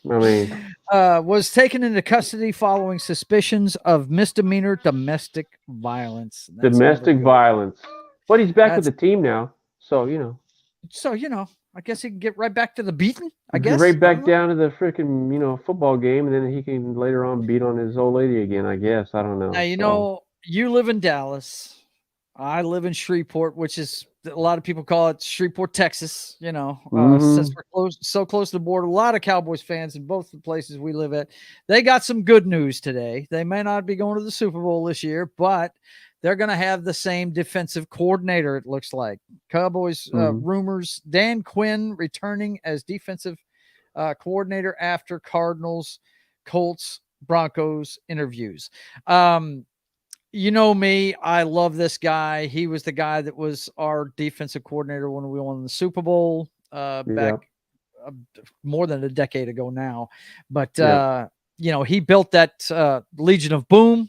Was taken into custody following suspicions of misdemeanor domestic violence. Domestic violence. But he's back with the team now, so I guess he can get right back to the beating. I guess right back down to the freaking football game, and then he can later on beat on his old lady again. I guess I don't know. Now you live in Dallas. I live in Shreveport, which is a lot of people call it Shreveport, Texas. Since we're so close to the border, a lot of Cowboys fans in both the places we live at. They got some good news today. They may not be going to the Super Bowl this year, but they're going to have the same defensive coordinator, it looks like. Cowboys rumors, Dan Quinn returning as defensive coordinator after Cardinals, Colts, Broncos interviews. You know me, I love this guy. He was the guy that was our defensive coordinator when we won the Super Bowl back more than a decade ago now. But, he built that Legion of Boom.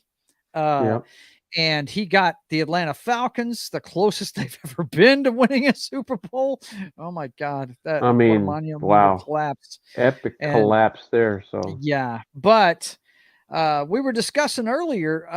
And he got the Atlanta Falcons, the closest they've ever been to winning a Super Bowl. Oh my God. Wow. Collapse. Epic collapse there. So yeah. But we were discussing earlier,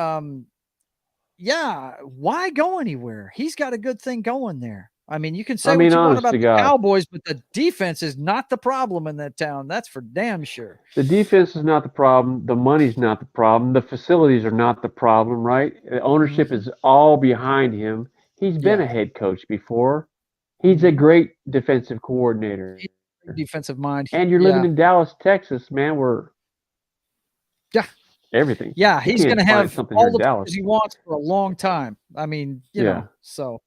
why go anywhere? He's got a good thing going there. I mean, you can say what you want about the Cowboys, but the defense is not the problem in that town. That's for damn sure. The defense is not the problem. The money's not the problem. The facilities are not the problem, right? The ownership is all behind him. He's been a head coach before. He's a great defensive coordinator. Defensive mind. And you're living in Dallas, Texas, man, where everything. Yeah, he's going to have all the players he wants for a long time. I mean, you know, so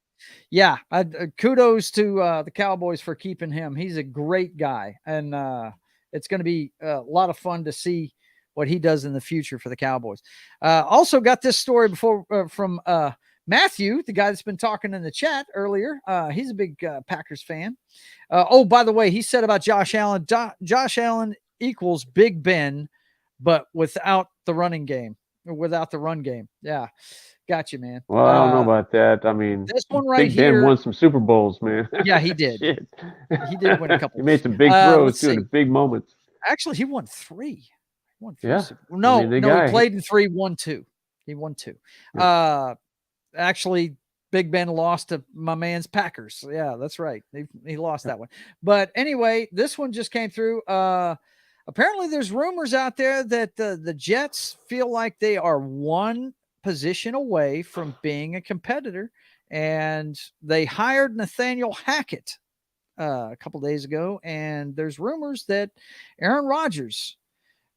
kudos to the Cowboys for keeping him. He's a great guy, and it's going to be a lot of fun to see what he does in the future for the Cowboys. Also got this story before from Matthew, the guy that's been talking in the chat earlier. He's a big Packers fan. Oh, by the way, he said about Josh Allen, Josh Allen equals Big Ben, but without the running game, without the run game. Yeah. Got you, man. Well, I don't know about that. I mean, this one right Big Ben here won some Super Bowls, man. Yeah, he did. Shit. He did win a couple. He made some big throws let's too, in see. the big moments. Actually, he won 3. He won 3. Yeah. No, I mean, he played in 3, won 2. He won 2. Yeah. Actually, Big Ben lost to my man's Packers. Yeah, that's right. He lost that one. But anyway, this one just came through. Apparently, there's rumors out there that the Jets feel like they are one position away from being a competitor, and they hired Nathaniel Hackett a couple days ago, and there's rumors that Aaron Rodgers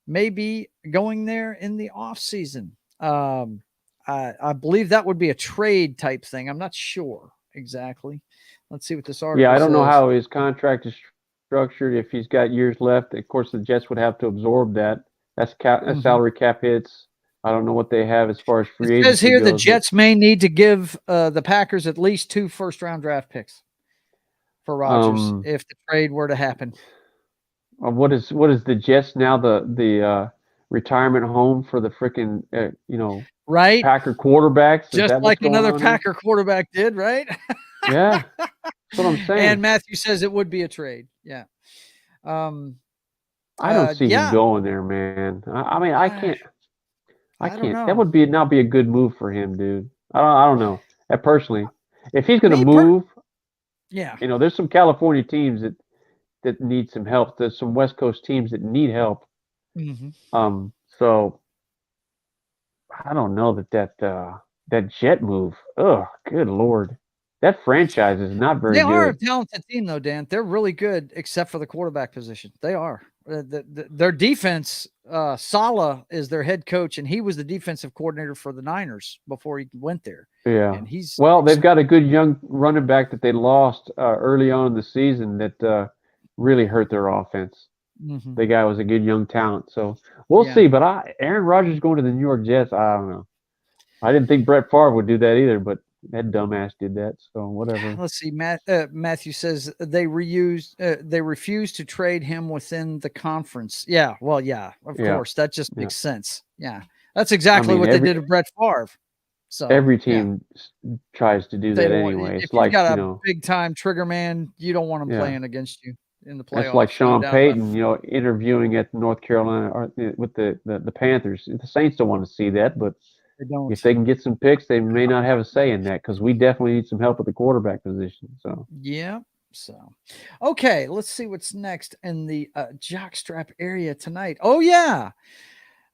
may be going there in the offseason. I believe that would be a trade type thing. I'm not sure exactly. Let's see what this article Yeah, I don't know says. how his contract is structured. If he's got years left, of course, the Jets would have to absorb that. That's salary cap hits. I don't know what they have as far as free agency It says here goes, the Jets may need to give the Packers at least 2 first-round draft picks for Rodgers if the trade were to happen. What is the Jets now? The retirement home for the freaking right Packer quarterbacks? Just like another Packer quarterback did, right? Yeah, that's what I'm saying. And Matthew says it would be a trade. Yeah. I don't see him going there, man. I mean, I can't. don't know. That would not be a good move for him, dude. I don't know. Personally, if he's going to move, there's some California teams that need some help. There's some West Coast teams that need help. Mm-hmm. So I don't know that Jet move. Oh, good Lord. That franchise is not very good. They are a talented team, though, Dan. They're really good, except for the quarterback position. They are. Their defense, Saleh is their head coach, and he was the defensive coordinator for the Niners before he went there. Yeah. And they've got a good young running back that they lost early on in the season that really hurt their offense. Mm-hmm. The guy was a good young talent. So we'll see. But Aaron Rodgers going to the New York Jets, I don't know. I didn't think Brett Favre would do that either, but that dumbass did that, so whatever. Let's see. Matthew says they refuse to trade him within the conference. Yeah, well, of course. That just makes sense. Yeah, that's exactly what they did to Brett Favre. So every team tries to do that anyway. It's like, you got a big time trigger man, you don't want him playing against you in the playoffs. It's like Sean Payton, interviewing at North Carolina or with the Panthers. The Saints don't want to see that, but if they can get some picks, they may not have a say in that because we definitely need some help at the quarterback position. So okay, let's see what's next in the Jock Strap area tonight. Oh yeah,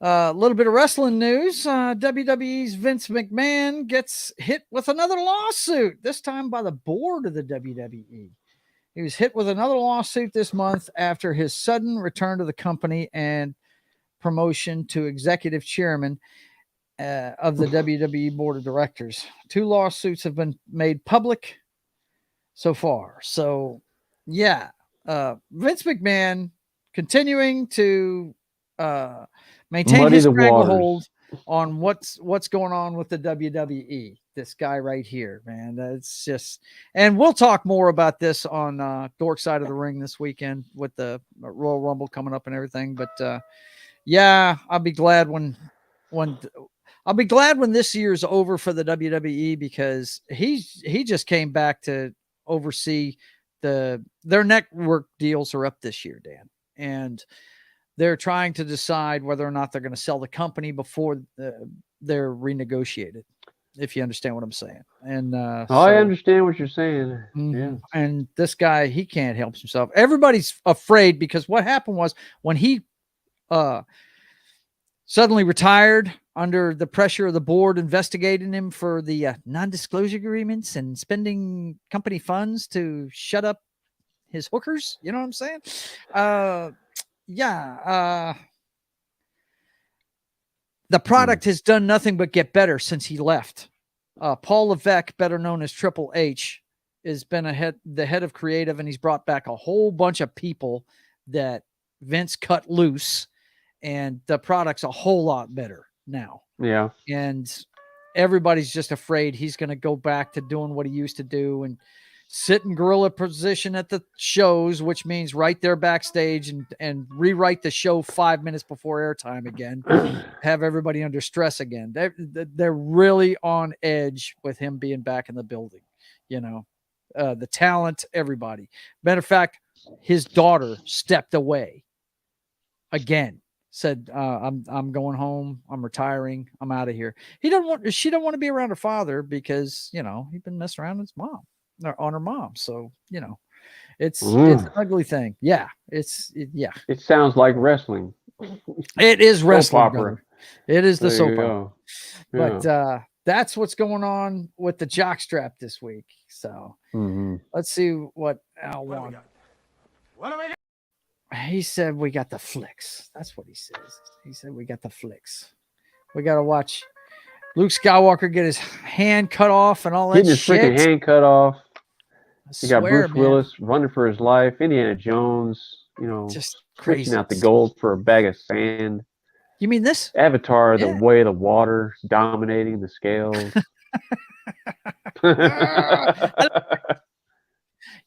a little bit of wrestling news. WWE's Vince McMahon gets hit with another lawsuit. This time by the board of the WWE. He was hit with another lawsuit this month after his sudden return to the company and promotion to executive chairman of the WWE board of directors. 2 lawsuits have been made public so far. So, Vince McMahon continuing to maintain his stranglehold on what's going on with the WWE. This guy right here, man. That's just, and we'll talk more about this on Dork Side of the Ring this weekend with the Royal Rumble coming up and everything. But I'll be glad when this year's over for the WWE because he just came back to oversee their network deals are up this year, Dan, and they're trying to decide whether or not they're going to sell the company before they're renegotiated. If you understand what I'm saying, and I understand what you're saying. Mm-hmm. Yeah, and this guy, he can't help himself. Everybody's afraid because what happened was when he suddenly retired under the pressure of the board investigating him for the non-disclosure agreements and spending company funds to shut up his hookers. You know what I'm saying? The product has done nothing but get better since he left. Paul Levesque, better known as Triple H, has been the head of creative, and he's brought back a whole bunch of people that Vince cut loose and the product's a whole lot better now. Yeah. And everybody's just afraid he's going to go back to doing what he used to do and sit in gorilla position at the shows, which means right there backstage and rewrite the show 5 minutes before airtime again, have everybody under stress again. They're really on edge with him being back in the building, you know, the talent, everybody. Matter of fact, his daughter stepped away again, said, I'm going home. I'm retiring. I'm out of here. She don't want to be around her father because, you know, he's been messing around with his mom. On her mom, so you know, it's an ugly thing. Yeah, it sounds like wrestling. It is wrestling, soap opera. Brother. It is the There soap you opera. go. But that's what's going on with the Jock Strap this week. So let's see what Al wants. What do we got? He said we got the Flix. That's what he says. He said we got the Flix. We got to watch Luke Skywalker get his hand cut off and all that Getting his shit. freaking hand cut off. You got Bruce man. Willis running for his life. Indiana Jones, you know, Just switching crazy. out the gold for a bag of sand. You mean this? Avatar, the way of the water, dominating the scales.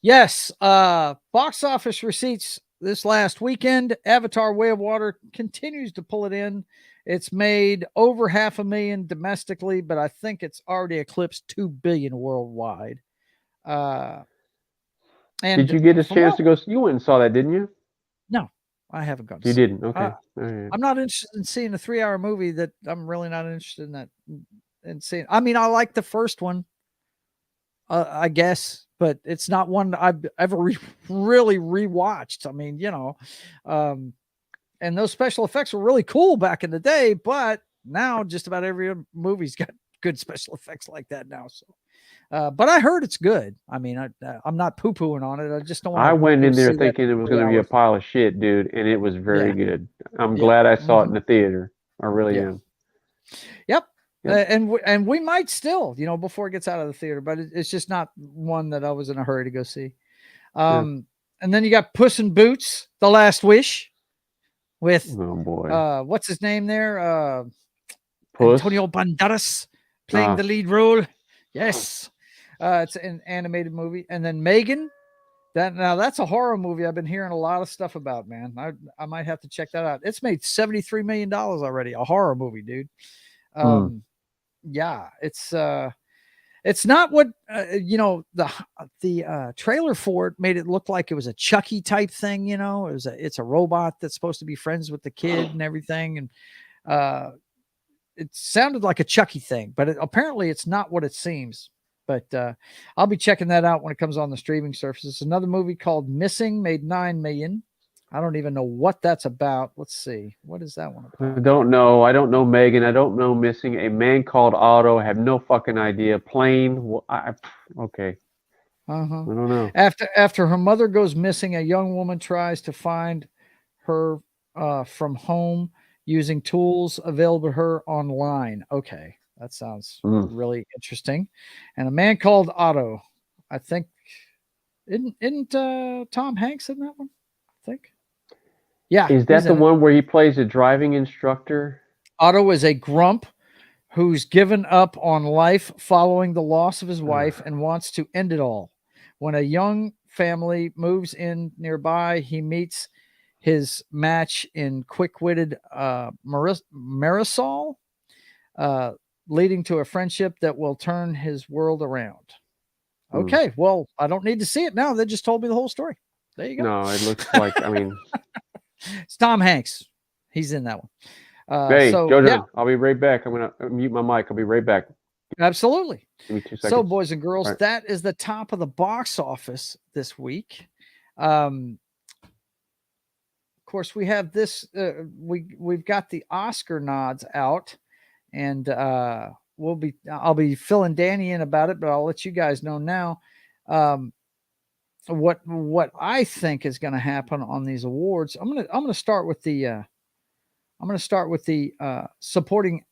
Yes. Box office receipts this last weekend. Avatar Way of Water continues to pull it in. It's made over 500,000 domestically, but I think it's already eclipsed 2 billion worldwide. And did you get a chance to go? You went and saw that, didn't you? No, I haven't gone. You didn't? Okay. Right. I'm not interested in seeing a 3-hour movie that I'm really not interested in that. And seeing, I mean, I like the first one, I guess, but it's not one I've ever really rewatched. I mean, you know, and those special effects were really cool back in the day, but now just about every movie's got good special effects like that now. So. But I heard it's good. I mean, I'm not poo-pooing on it. I just don't want to. I went in there thinking it was going to be a pile of shit, dude, and it was very good. I'm glad I saw it in the theater. I really am. Yep. And we might still, you know, before it gets out of the theater, but it's just not one that I was in a hurry to go see. And then you got Puss in Boots: The Last Wish with what's his name there? Antonio Banderas playing the lead role. Yes. It's an animated movie. And then Megan, that's a horror movie I've been hearing a lot of stuff about, man. I might have to check that out. It's made $73 million already. A horror movie, dude. Yeah, it's not what you know, the trailer for it made it look like it was a Chucky type thing, you know. It's a robot that's supposed to be friends with the kid and everything, and it sounded like a Chucky thing, but apparently it's not what it seems. But I'll be checking that out when it comes on the streaming services. Another movie called Missing made $9 million. I don't even know what that's about. Let's see. What is that one about? I don't know. I don't know Megan. I don't know Missing. A Man Called Otto. I have no fucking idea. Plane. Okay. I don't know. After her mother goes missing, a young woman tries to find her from home using tools available to her online. Okay. That sounds really interesting. And A Man Called Otto. I think isn't Tom Hanks in that one? I think. Yeah. Is that the one where he plays a driving instructor? Otto is a grump who's given up on life following the loss of his wife and wants to end it all. When a young family moves in nearby, he meets his match in quick-witted Marisol, leading to a friendship that will turn his world around. Okay, well, I don't need to see it now. They just told me the whole story. There you go. No, it looks like, I mean... It's Tom Hanks. He's in that one. Hey, so, Jojo, yeah. I'll be right back. I'm going to mute my mic. I'll be right back. Absolutely. Give me 2 seconds. So, boys and girls, that is the top of the box office this week. Of course, we have this. We've got the Oscar nods out, and I'll be filling Danny in about it, but I'll let you guys know now. What I think is going to happen on these awards. I'm gonna start with the supporting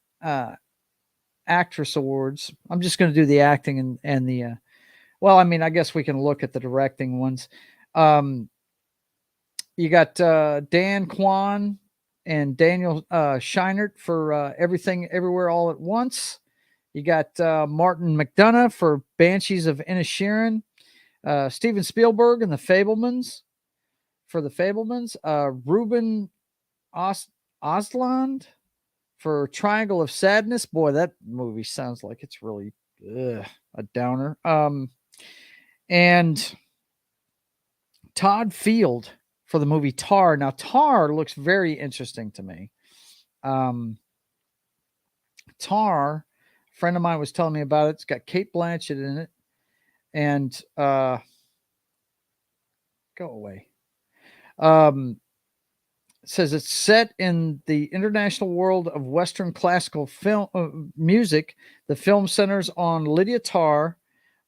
actress awards. I'm just going to do the acting and the well, I mean, I guess we can look at the directing ones. You got Dan Kwan and Daniel Scheinert for Everything Everywhere All at Once. You got Martin McDonough for Banshees of Inisherin. Steven Spielberg and the Fablemans for the Fablemans. Ruben Osland for Triangle of Sadness. Boy, that movie sounds like it's really a downer. And Todd Field for the movie Tar. Now, Tar looks very interesting to me. Tar, a friend of mine was telling me about it. It's got Kate Blanchett in it. And go away. It says it's set in the international world of Western classical film music. The film centers on Lydia Tarr,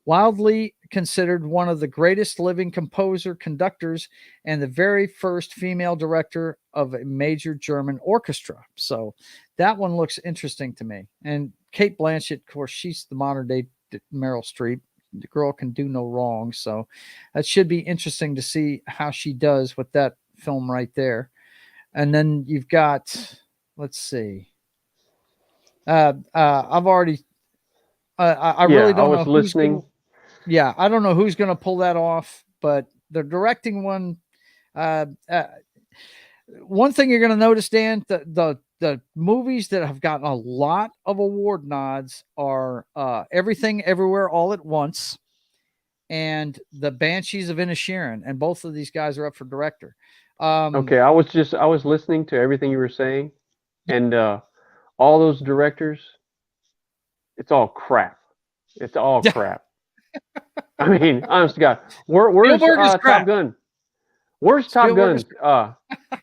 wildly considered one of the greatest living composer conductors and the very first female director of a major German orchestra. So that one looks interesting to me. And Kate Blanchett, of course, she's the modern day Meryl Streep. The girl can do no wrong. So that should be interesting to see how she does with that film right there. And then you've got, let's see. I've already, I really don't know. Listening. I don't know who's going to pull that off, but the directing one, one thing you're going to notice, Dan, the movies that have gotten a lot of award nods are Everything Everywhere All at Once and the Banshees of Inisherin, and both of these guys are up for director. Okay, I was listening to everything you were saying, and all those directors, it's all crap. It's all crap. I mean, honest to God, where's Top Gun? Where's Top Gun's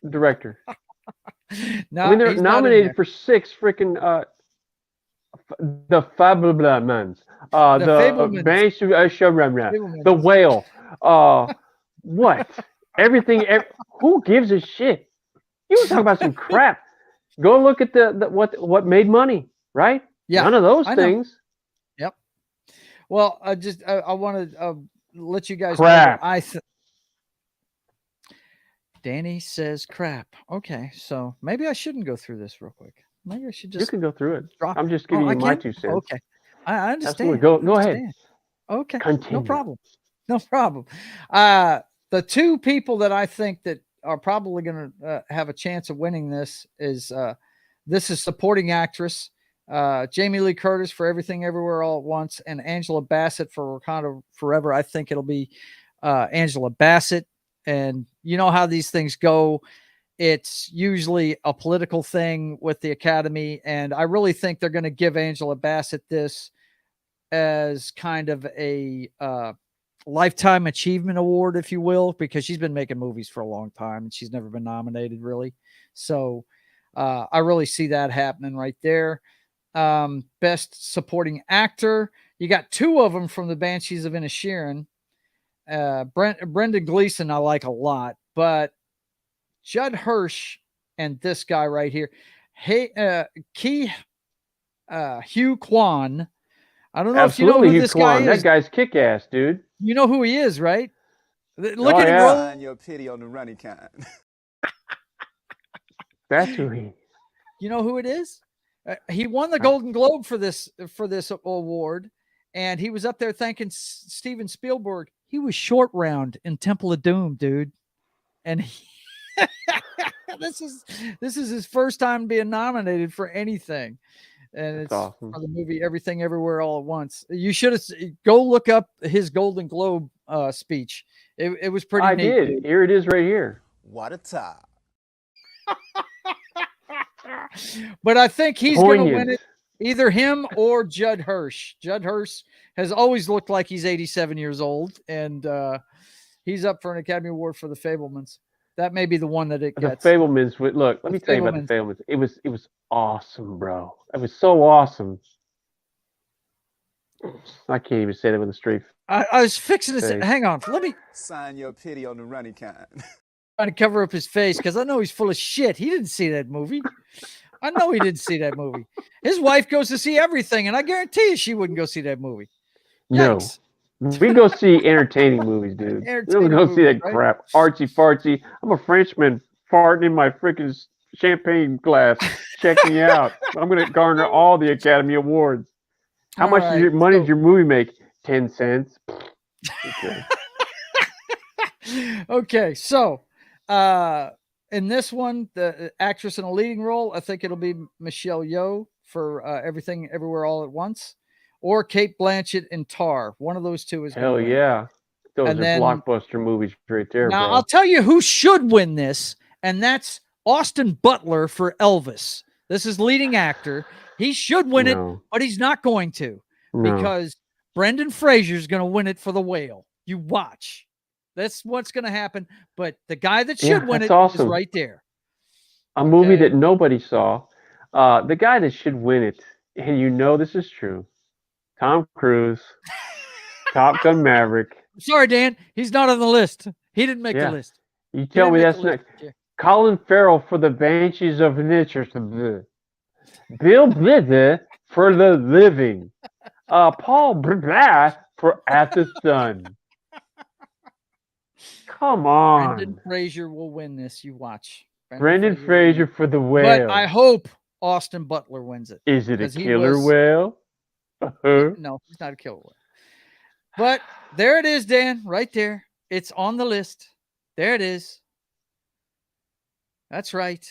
director? No, I mean, they're nominated for 6 freaking the Fablemans, the Banshee Showrunner, the Whale. What? Everything. Who gives a shit? You were talking about some crap. Go look at the what made money, right? Yeah, none of those things. Yep. Well, I want to let you guys crap. know Danny says crap. Okay, so maybe I shouldn't go through this real quick. Maybe I should just. You can go through it. I'm just giving you my 2 cents. Okay, I understand. Absolutely. Go ahead. Okay, continue. No problem. The 2 people that I think that are probably going to have a chance of winning this is supporting actress Jamie Lee Curtis for Everything Everywhere All at Once, and Angela Bassett for Wakanda Forever. I think it'll be Angela Bassett. And you know how these things go. It's usually a political thing with the Academy. And I really think they're going to give Angela Bassett this as kind of a lifetime achievement award, if you will, because she's been making movies for a long time and she's never been nominated really. So I really see that happening right there. Best supporting actor. You got 2 of them from the Banshees of Inisherin. Brendan Gleeson I like a lot, but Judd Hirsch and this guy right here, Hugh Kwan. I don't know if you know who this guy is. That guy's kick-ass, dude. You know who he is, right? Look at him roll. Your pity on the running kind. That's who he. You know who it is? He won the Golden Globe for this award, and he was up there thanking Steven Spielberg. He was Short Round in Temple of Doom, dude. And this is his first time being nominated for anything. And it's awesome. For the movie Everything Everywhere All at Once. You should have go look up his Golden Globe speech. It was pretty neat. I did. Dude. Here it is right here. What a time. But I think he's going to win it. Either him or Judd Hirsch. Judd Hirsch has always looked like he's 87 years old, and he's up for an Academy Award for The Fablemans. That may be the one that it gets. The Fablemans. Look, let me tell you about The Fablemans. It was awesome, bro. It was so awesome. I can't even say that with a straight face. I was fixing to say, hang on. Let me sign your pity on the running kind. Trying to cover up his face because I know he's full of shit. He didn't see that movie. I know he didn't see that movie. His wife goes to see everything, and I guarantee you she wouldn't go see that movie. Yikes. No. We go see entertaining movies, dude. We don't go see that crap. Artsy fartsy. I'm a Frenchman farting in my freaking champagne glass. Check me out. I'm going to garner all the Academy Awards. How All much right, money so- did your movie make? 10 cents. Okay. Okay, so in this one, the actress in a leading role, I think it'll be Michelle Yeoh for Everything Everywhere All at Once, or Kate Blanchett in Tar. One of those two is going to Hell win. yeah. Those And are then- blockbuster movies right there, Now, bro. I'll tell you who should win this, and that's Austin Butler for Elvis. This is leading actor. He should win it, No. but he's not going to No. because Brendan Fraser's going to win it for The Whale. You watch. That's what's going to happen. But the guy that should win that's it is awesome. right there. A movie Okay. that nobody saw. The guy that should win it, and you know this is true, Tom Cruise, Top Gun Maverick. Sorry, Dan. He's not on the list. He didn't make the Yeah. list. You He tell didn't me make that's the not list. Yeah. Colin Farrell for the Banshees of Inisherin. Bill Blitzer for The Living. Paul Blart for At the Sun. Come on. Brendan Fraser will win this. You watch. Brendan will Fraser win for The it. Whale. But I hope Austin Butler wins it. Is it a 'cause he killer was- whale? No, he's not a killer whale. But there it is, Dan, right there. It's on the list. There it is. That's right.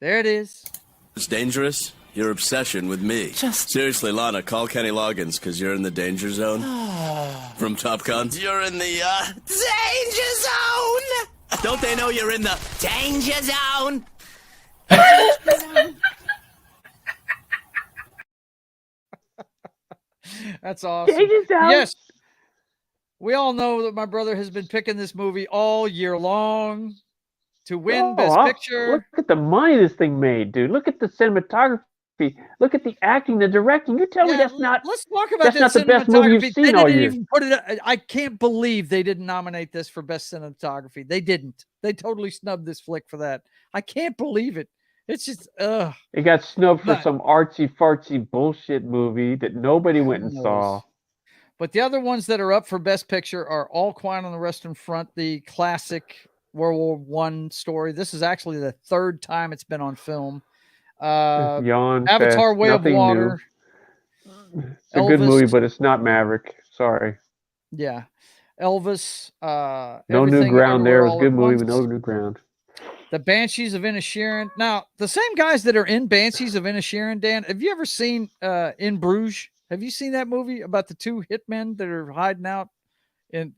There it is. It's dangerous. Your obsession with me. Seriously, Lana, call Kenny Loggins because you're in the danger zone. From Top Gun. You're in the danger zone. Don't they know you're in the danger zone? That's awesome. Yes. We all know that my brother has been picking this movie all year long to win Best Picture. Look at the money this thing made, dude. Look at the cinematography. Look at the acting, the directing. You tell me that's not. Let's talk about that's that not the best movie you've cinematography. seen They all didn't year. even put it. I can't believe they didn't nominate this for best cinematography. They didn't. They totally snubbed this flick for that. I can't believe it. It's just It got snubbed for But- some artsy fartsy bullshit movie that nobody went and Who saw. knows? But the other ones that are up for Best Picture are All Quiet on the Western Front, the classic World War I story. This is actually the third time it's been on film. Yawn. Avatar: fest, Way of nothing Water. New. It's a good Elvis. movie, but it's not Maverick. Sorry. Yeah. Elvis. No New Everything Ground there. Everywhere It was a All good at movie, but Once. no new ground. The Banshees of Inisherin. Now, the same guys that are in Banshees of Inisherin, Dan, have you ever seen In Bruges? Have you seen that movie about the two hitmen that are hiding out in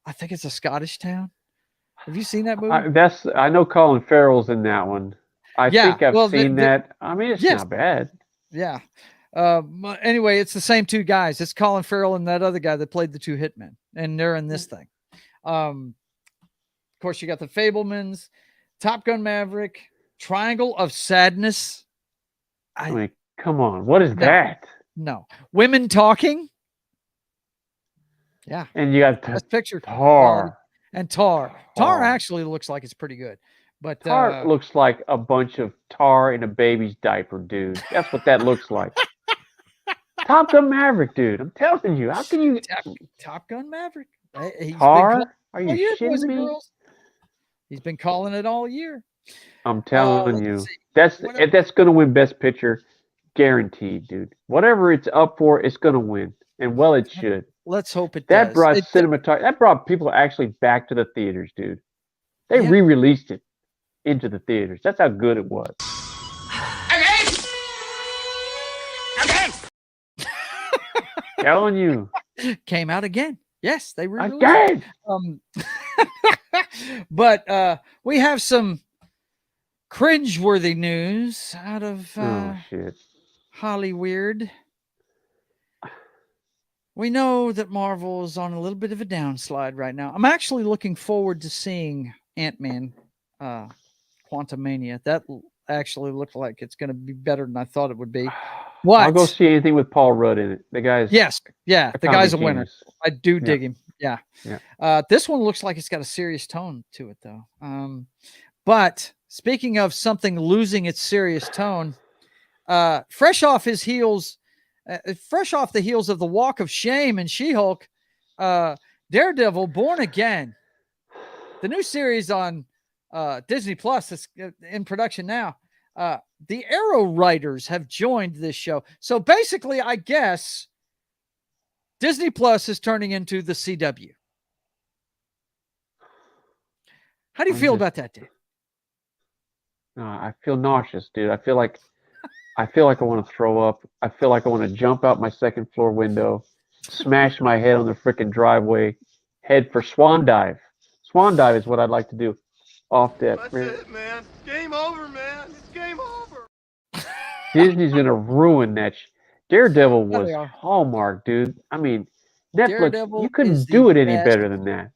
I think it's a Scottish town? Have you seen that movie? I know Colin Farrell's in that one. I Yeah, think I've well, seen that. I mean, it's yes. not bad. Yeah. Anyway, it's the same two guys. It's Colin Farrell and that other guy that played the two hitmen, and they're in this thing. Of course, you got the Fablemans, Top Gun Maverick, Triangle of Sadness. I mean, come on. What is No. that? No. Women Talking. Yeah. And you got Best picture. Tar. And Tar. Tar Tar. actually looks like it's pretty good. But Tar looks like a bunch of tar in a baby's diaper, dude. That's what that looks like. Top Gun Maverick, dude. I'm telling you. How can you Top Gun Maverick. He's Tar? Are all you year, boys shitting and me? girls. He's been calling it all year. I'm telling let's you. see. That's going to win Best Picture, guaranteed, dude. Whatever it's up for, it's going to win, and well, it should. Let's hope it That does. brought that brought people actually back to the theaters, dude. They Yeah. re-released it into the theaters. That's how good it was. Telling you Came out again. Yes, they re-released again. it. But we have some cringeworthy news out of Oh shit! Hollyweird. We know that Marvel is on a little bit of a downslide right now. I'm actually looking forward to seeing Ant-Man, Quantumania. That actually looked like it's going to be better than I thought it would be. What? I'll go see anything with Paul Rudd in it. The guy's Yes, yeah, the comedy guy's a winner. genius. I do dig him. Yeah. Yeah. This one looks like it's got a serious tone to it, though. But speaking of something losing its serious tone, fresh off the heels of the Walk of Shame and She-Hulk, Daredevil: Born Again, the new series on Disney Plus is in production now. The Arrow writers have joined this show. So basically, I guess Disney Plus is turning into the CW. How do you feel about that, Dave? I feel nauseous, dude. I feel like I want to throw up. I feel like I want to jump out my second floor window, smash my head on the freaking driveway, head for swan dive. Swan dive is what I'd like to do. Off that. That's it, man. Game over, man. It's game over. Disney's gonna ruin that. Daredevil Yeah, was they are. Hallmark, dude. I mean, Netflix. Daredevil You is couldn't the do it any best. better than that.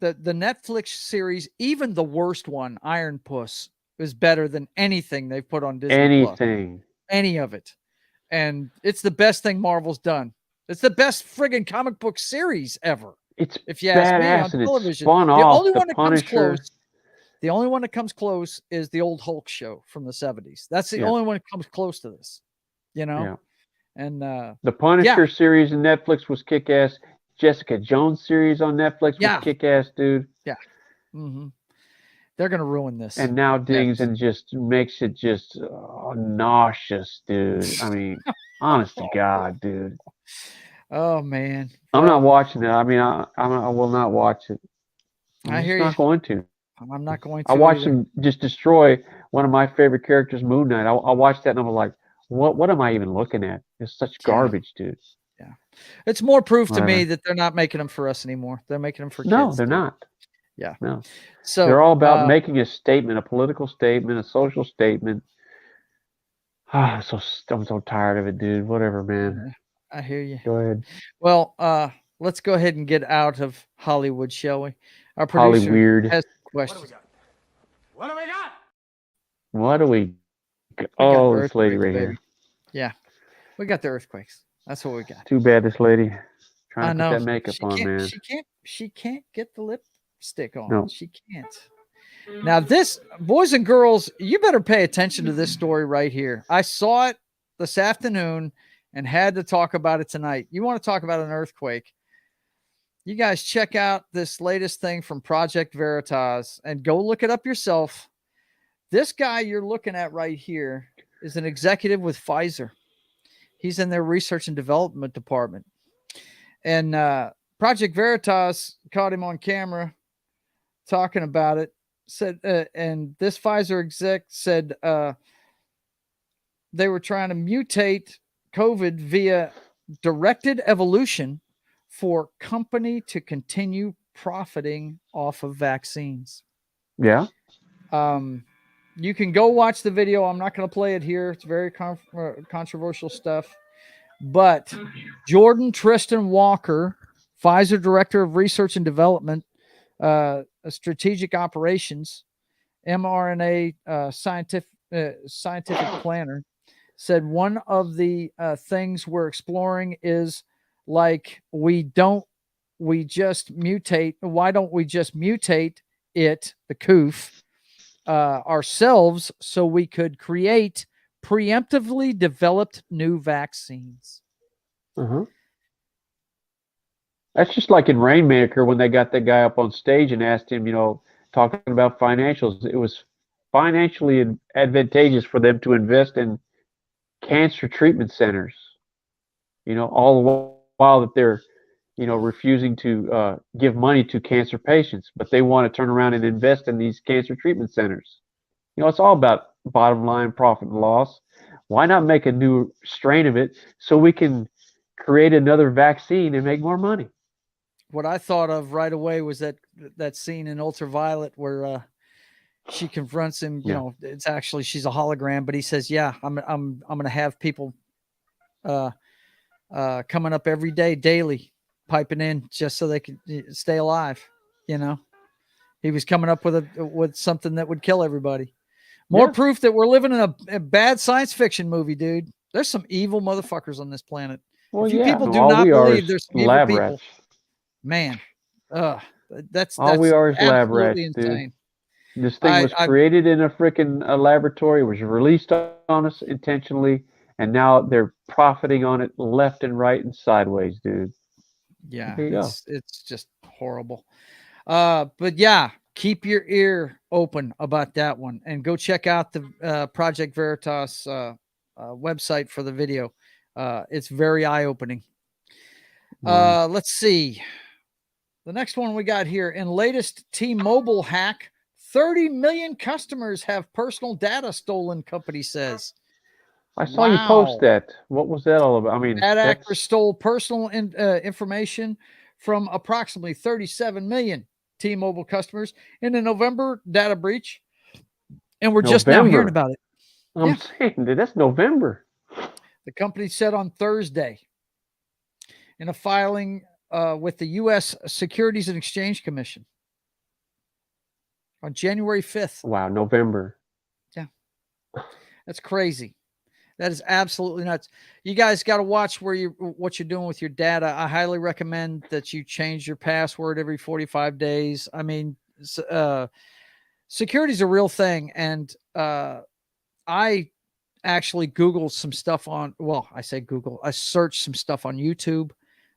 The Netflix series, even the worst one, Iron Puss, is better than anything they've put on Disney Plus. Anything. Any of it. And it's the best thing Marvel's done. It's the best friggin' comic book series ever. It's If you ask me, on badass, and it's television. spun The off only the one that comes Punisher. close. The only one that comes close is the old Hulk show from the 70s. That's the Yeah. only one that comes close to this. You know? Yeah. And The Punisher series on Netflix was kick-ass. Jessica Jones series on Netflix was kick-ass, dude. mm-hmm. They're gonna ruin this. And now dings and just makes it just nauseous, dude. I mean, honest to God, dude. Oh man, I'm not watching it. I mean, I will not watch it. I hear not you. going to. I'm not going to. I watched either. him just destroy one of my favorite characters, Moon Knight. I watched that and I'm like, what am I even looking at? It's such garbage, dude. Yeah, it's more proof to me Whatever. that they're not making them for us anymore. They're making them for No, kids. they're dude. not. Yeah. No. So They're all about making a statement, a political statement, a social statement. I'm so tired of it, dude. Whatever, man. I hear you. Go ahead. Well, let's go ahead and get out of Hollywood, shall we? Our producer Hollyweird. has a question. What do we got? What do we? got Oh, the this lady earthquakes, right here. baby. Yeah, we got the earthquakes. That's what we got. Too bad this lady I trying to know. put that makeup She on, can't, man. She can't get the lipstick on. No. She can't. Now, this, boys and girls, you better pay attention to this story right here. I saw it this afternoon and had to talk about it tonight. You want to talk about an earthquake? You guys check out this latest thing from Project Veritas and go look it up yourself. This guy you're looking at right here is an executive with Pfizer. He's in their research and development department. And Project Veritas caught him on camera talking about it. Said, and this Pfizer exec said they were trying to mutate COVID via directed evolution for company to continue profiting off of vaccines. Yeah. You can go watch the video. I'm not going to play it here. It's very controversial stuff. But Jordan Tristan Walker, Pfizer Director of Research and Development, Strategic Operations, mRNA scientific planner, said one of the things we're exploring is like, why don't we just mutate it, the COOF, ourselves so we could create preemptively developed new vaccines. Uh-huh. That's just like in Rainmaker when they got that guy up on stage and asked him, talking about financials. It was financially advantageous for them to invest in cancer treatment centers, all the while that they're, refusing to give money to cancer patients, but they want to turn around and invest in these cancer treatment centers. It's all about bottom line profit and loss. Why not make a new strain of it so we can create another vaccine and make more money? What I thought of right away was that scene in Ultraviolet where she confronts him. It's actually she's a hologram, but he says, "Yeah, I'm going to have people coming up every day, daily, piping in just so they can stay alive." He was coming up with something that would kill everybody. More proof that we're living in a bad science fiction movie, dude. There's some evil motherfuckers on this planet. Well, if you people do all not we believe are there's is some evil lab people, rats. man, that's All we are is lab absolutely rats, insane. Dude. This thing was created in a freaking laboratory, was released on us intentionally, and now they're profiting on it left and right and sideways, dude. Yeah, There you go. it's just horrible. But yeah, keep your ear open about that one, and go check out the Project Veritas website for the video. It's very eye-opening. Let's see. The next one we got here. In latest T-Mobile hack, 30 million customers have personal data stolen, company says. I saw you post that. What was that all about? I mean, bad actors stole personal information from approximately 37 million T-Mobile customers in a November data breach, and we're just now hearing about it. I'm saying that's November. The company said on Thursday in a filing with the U.S. Securities and Exchange Commission on January 5th. Wow, November. Yeah, that's crazy. That is absolutely nuts. You guys got to watch what you're doing with your data. I highly recommend that you change your password every 45 days. I mean, security is a real thing. And I actually Googled some stuff on, well, I say Google, I searched some stuff on YouTube.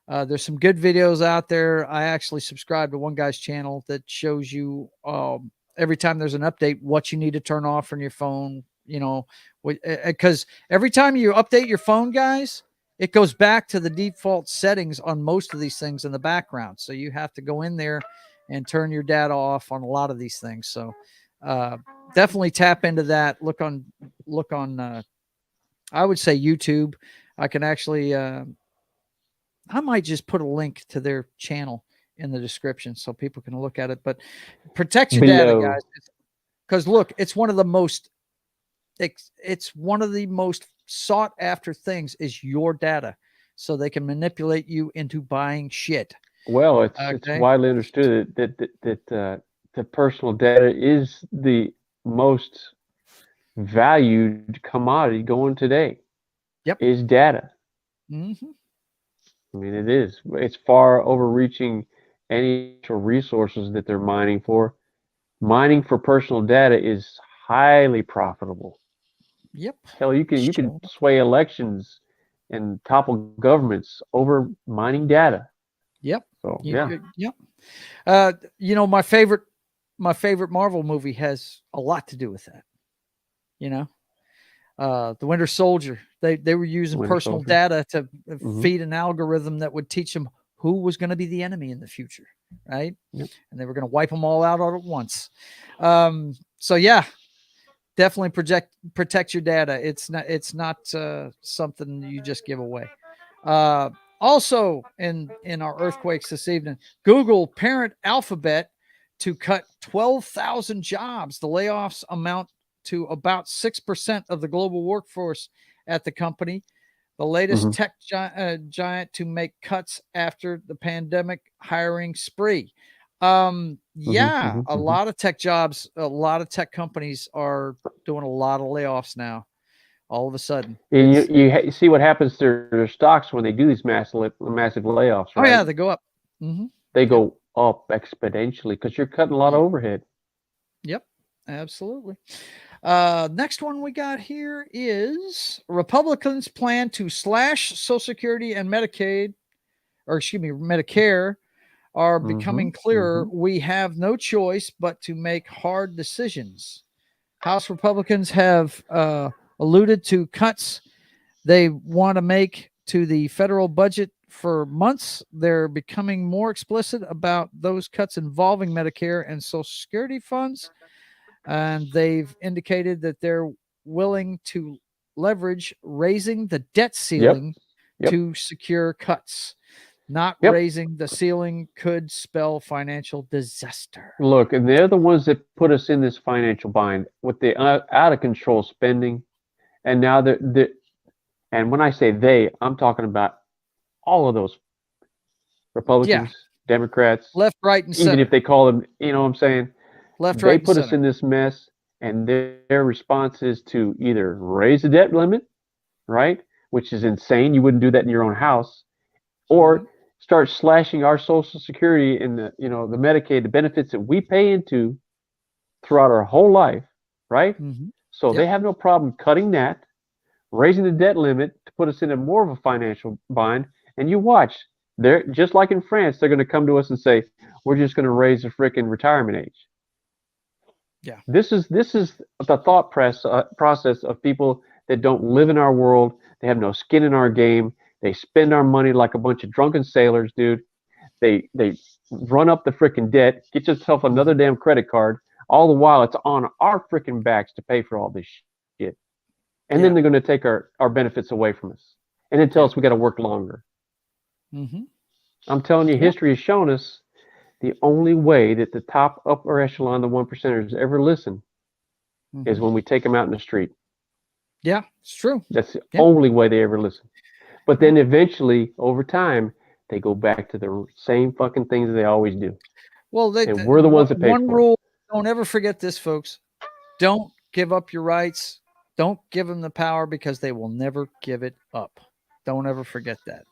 There's some good videos out there. I actually subscribe to one guy's channel that shows you every time there's an update, what you need to turn off on your phone, you know, because every time you update your phone, guys, it goes back to the default settings on most of these things in the background. So you have to go in there and turn your data off on a lot of these things. So definitely tap into that. Look on I would say YouTube. I can actually I might just put a link to their channel in the description so people can look at it. But protect your data, guys, because look, it's one of the most sought after things is your data, so they can manipulate you into buying shit. Well, it's widely understood that the personal data is the most valued commodity going today. Yep, is data. Mm-hmm. I mean, it is. It's far overreaching any resources that they're mining for. Mining for personal data is highly profitable. Yep. Hell, you can sway elections and topple governments over mining data. Yep. So yep. You know, my favorite Marvel movie has a lot to do with that. You know, the Winter Soldier. They were using personal data to feed an algorithm that would teach them who was going to be the enemy in the future, right? Yep. And they were going to wipe them all out all at once. So yeah, definitely protect your data. It's not something you just give away. Also in our earthquakes this evening, Google parent Alphabet to cut 12,000 jobs. The layoffs amount to about 6% of the global workforce at the company. The latest tech giant to make cuts after the pandemic hiring spree. A lot of tech jobs, a lot of tech companies are doing a lot of layoffs now. All of a sudden, and you see what happens to their stocks when they do these massive layoffs, right? Oh yeah, they go up. They go up exponentially because you're cutting a lot of overhead. Yep, absolutely. Next one we got here is Republicans plan to slash Social Security and Medicare are becoming clearer. We have no choice but to make hard decisions. House Republicans have alluded to cuts they want to make to the federal budget for months. They're becoming more explicit about those cuts involving Medicare and Social Security funds. And they've indicated that they're willing to leverage raising the debt ceiling to secure cuts. Not raising the ceiling could spell financial disaster. Look, and they're the ones that put us in this financial bind with the out of control spending. And now and when I say they, I'm talking about all of those Republicans, Democrats, left, right, and center. Even if they call them, you know what I'm saying? Left, right, they put us in this mess, and their response is to either raise the debt limit, right, which is insane. You wouldn't do that in your own house, or start slashing our Social Security and the Medicaid, the benefits that we pay into throughout our whole life, right? So they have no problem cutting that, raising the debt limit to put us into more of a financial bind. And you watch, they're just like in France, they're going to come to us and say, we're just going to raise the frickin' retirement age. Yeah. This is the thought process of people that don't live in our world. They have no skin in our game. They spend our money like a bunch of drunken sailors, dude. They run up the freaking debt, get yourself another damn credit card. All the while, it's on our freaking backs to pay for all this shit. And then they're going to take our benefits away from us, and then tell us we got to work longer. Mm-hmm. I'm telling you, history has shown us the only way that the top upper echelon, the 1%ers, ever listen is when we take them out in the street. Yeah, it's true. That's the only way they ever listen. But then eventually, over time, they go back to the same fucking things they always do. Well, and we're the ones that pay for it. One rule, don't ever forget this, folks. Don't give up your rights. Don't give them the power, because they will never give it up. Don't ever forget that.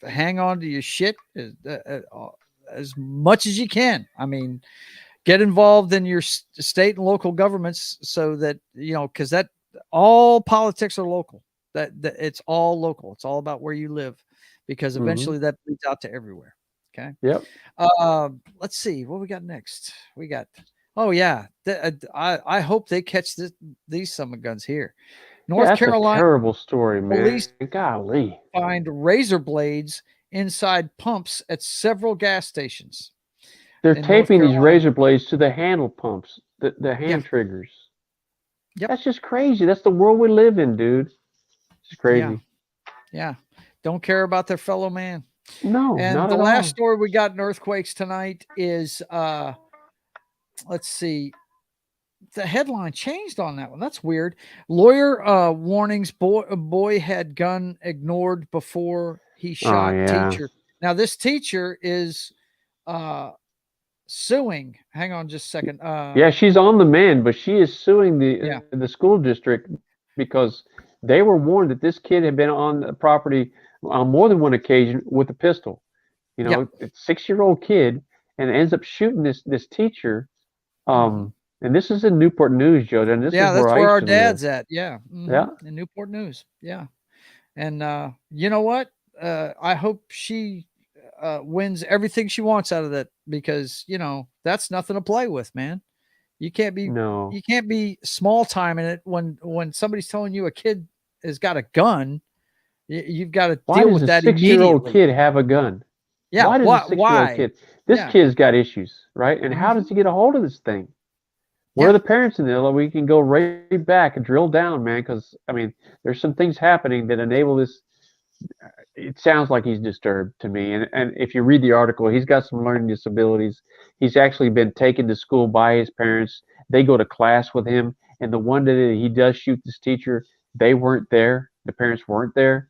Hang on to your shit as much as you can. I mean, get involved in your state and local governments so that, because that all politics are local. That it's all local. It's all about where you live, because eventually that bleeds out to everywhere. Okay. Yep. Let's see what we got next. We got, I hope they catch these summer guns here. North Carolina. A terrible story, man. Police Golly. Find razor blades inside pumps at several gas stations. They're taping these razor blades to the handle pumps, the hand triggers. Yep. That's just crazy. That's the world we live in, dude. It's crazy. Yeah. Don't care about their fellow man. No, and not the at last all. story we got in earthquakes tonight is let's see. The headline changed on that one. That's weird. Lawyer warnings boy had gun ignored before he shot teacher. Now this teacher is suing. Hang on just a second. She's on the mend, but she is suing the school district because they were warned that this kid had been on the property on more than one occasion with a pistol. A 6-year-old kid, and ends up shooting this teacher. And this is in Newport News, Joe. And this is that's where our dad's live. at. Yeah. Yeah. In Newport News. Yeah. And you know what? I hope she wins everything she wants out of that, because that's nothing to play with, man. You can't be small time in it when somebody's telling you a kid has got a gun. You've got to deal with that immediately. Why does a 6-year-old kid have a gun? Yeah. Why does a 6-year-old kid? This kid's got issues, right? And how does he get a hold of this thing? Where are the parents in there? We can go right back and drill down, man, because, there's some things happening that enable this. It sounds like he's disturbed to me. And if you read the article, he's got some learning disabilities. He's actually been taken to school by his parents. They go to class with him. And the one day that he does shoot this teacher, they weren't there. The parents weren't there.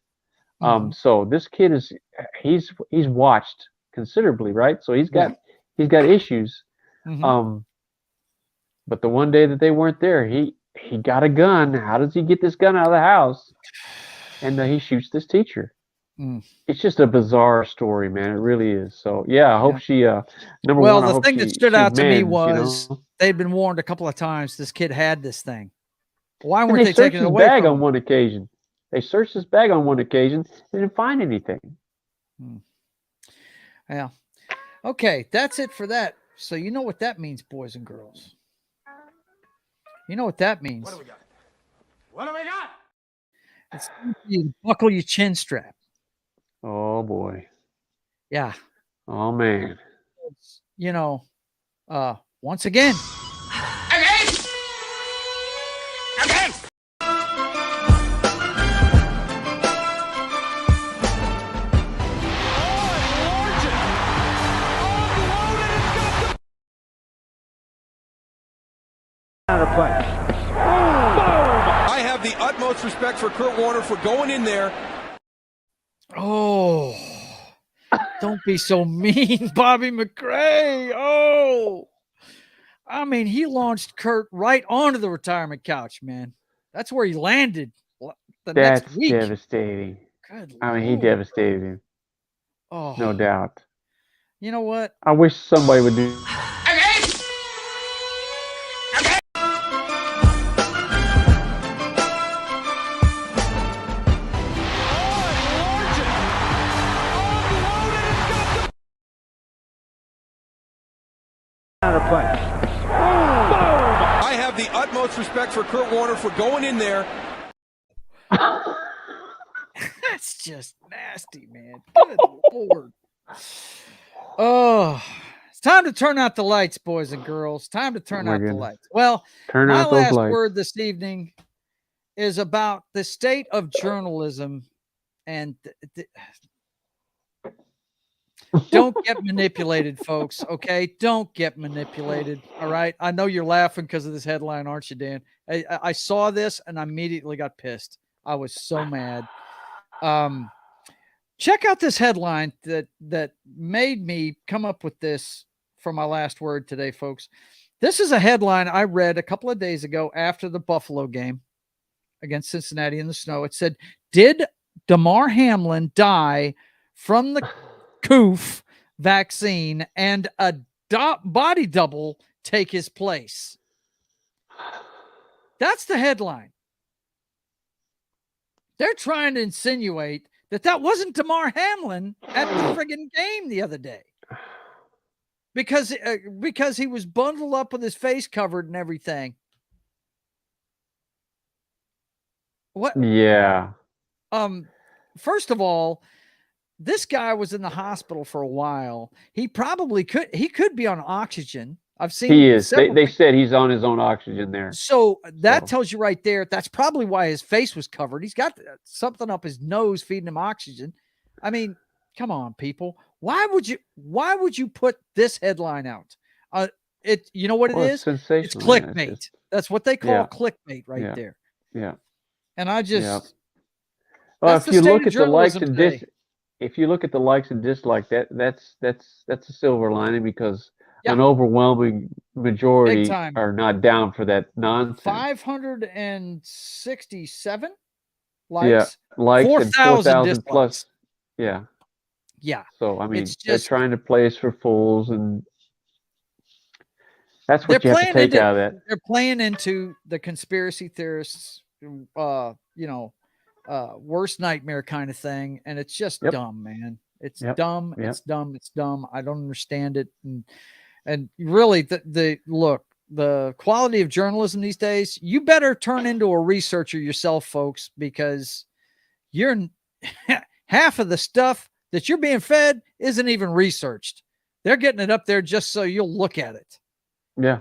So this kid he's watched considerably, right? So he's got issues. But the one day that they weren't there, he got a gun. How does he get this gun out of the house? And he shoots this teacher. It's just a bizarre story, man. It really is. So I hope she number one. Well, the thing that stood out to me was they'd been warned a couple of times this kid had this thing. Why weren't they taking it away from him? On one occasion? They searched his bag on one occasion. They didn't find anything. Yeah. Okay, that's it for that. So you know what that means, boys and girls. You know what that means. What do we got? What do we got? It's you buckle your chin strap. Oh boy. Yeah. Oh man. Once again. I have the utmost respect for Kurt Warner for going in there. Oh, don't be so mean, Bobby McRae. Oh, he launched Kurt right onto the retirement couch, man. That's where he landed next week. That's devastating. Good he devastated him. Oh, no doubt. You know what? I wish somebody would do. Boom! I have the utmost respect for Kurt Warner for going in there. That's just nasty, man. Good Lord. Oh, it's time to turn out the lights, boys and girls. Time to turn out the lights. Well, Turn my out those last lights. word this evening is about the state of journalism, and don't get manipulated, folks. Okay, don't get manipulated. All right, I know you're laughing because of this headline, aren't you, Dan? I saw this and I immediately got pissed. I was so mad. Check out this headline that made me come up with this for my last word today, folks. This is a headline I read a couple of days ago after the Buffalo game against Cincinnati in the snow. It said, "Did Damar Hamlin die from the coof vaccine and a body double take his place?" That's the headline. They're trying to insinuate that wasn't Damar Hamlin at the friggin' game the other day, because he was bundled up with his face covered and everything. What? Yeah. First of all, this guy was in the hospital for a while. He could be on oxygen. I've seen He is. They said he's on his own oxygen there. So that tells you right there. That's probably why his face was covered. He's got something up his nose feeding him oxygen. I mean, come on, people. Why would you put this headline out? You know what it is? It's clickbait. That's what they call clickbait right there. Yeah. And I just well, if you look at the likes and if you look at the likes and dislikes, that's a silver lining, because an overwhelming majority are not down for that nonsense. 567 likes. Yeah, likes 4,000 plus. Yeah. Yeah. So I mean, they're trying to play us for fools, and that's what you have to take out of that. They're playing into the conspiracy theorists, worst nightmare kind of thing, and it's just dumb, man. It's dumb. It's dumb. It's dumb. I don't understand it, and really, the quality of journalism these days, you better turn into a researcher yourself, folks, because you're half of the stuff that you're being fed isn't even researched. They're getting it up there just so you'll look at it. Yeah.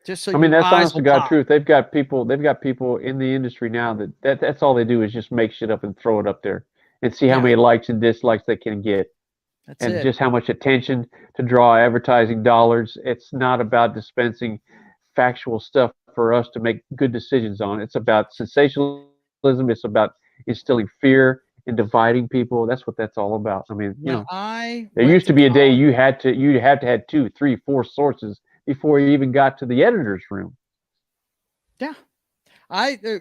Just so I mean, that's honest to God truth. They've got people in the industry now that's all they do is just make shit up and throw it up there and see how many likes and dislikes they can get. That's just how much attention to draw advertising dollars. It's not about dispensing factual stuff for us to make good decisions on. It's about sensationalism. It's about instilling fear and dividing people. That's what that's all about. I mean, there used to be a day you had to have 2, 3, 4 sources before you even got to the editor's room. Yeah.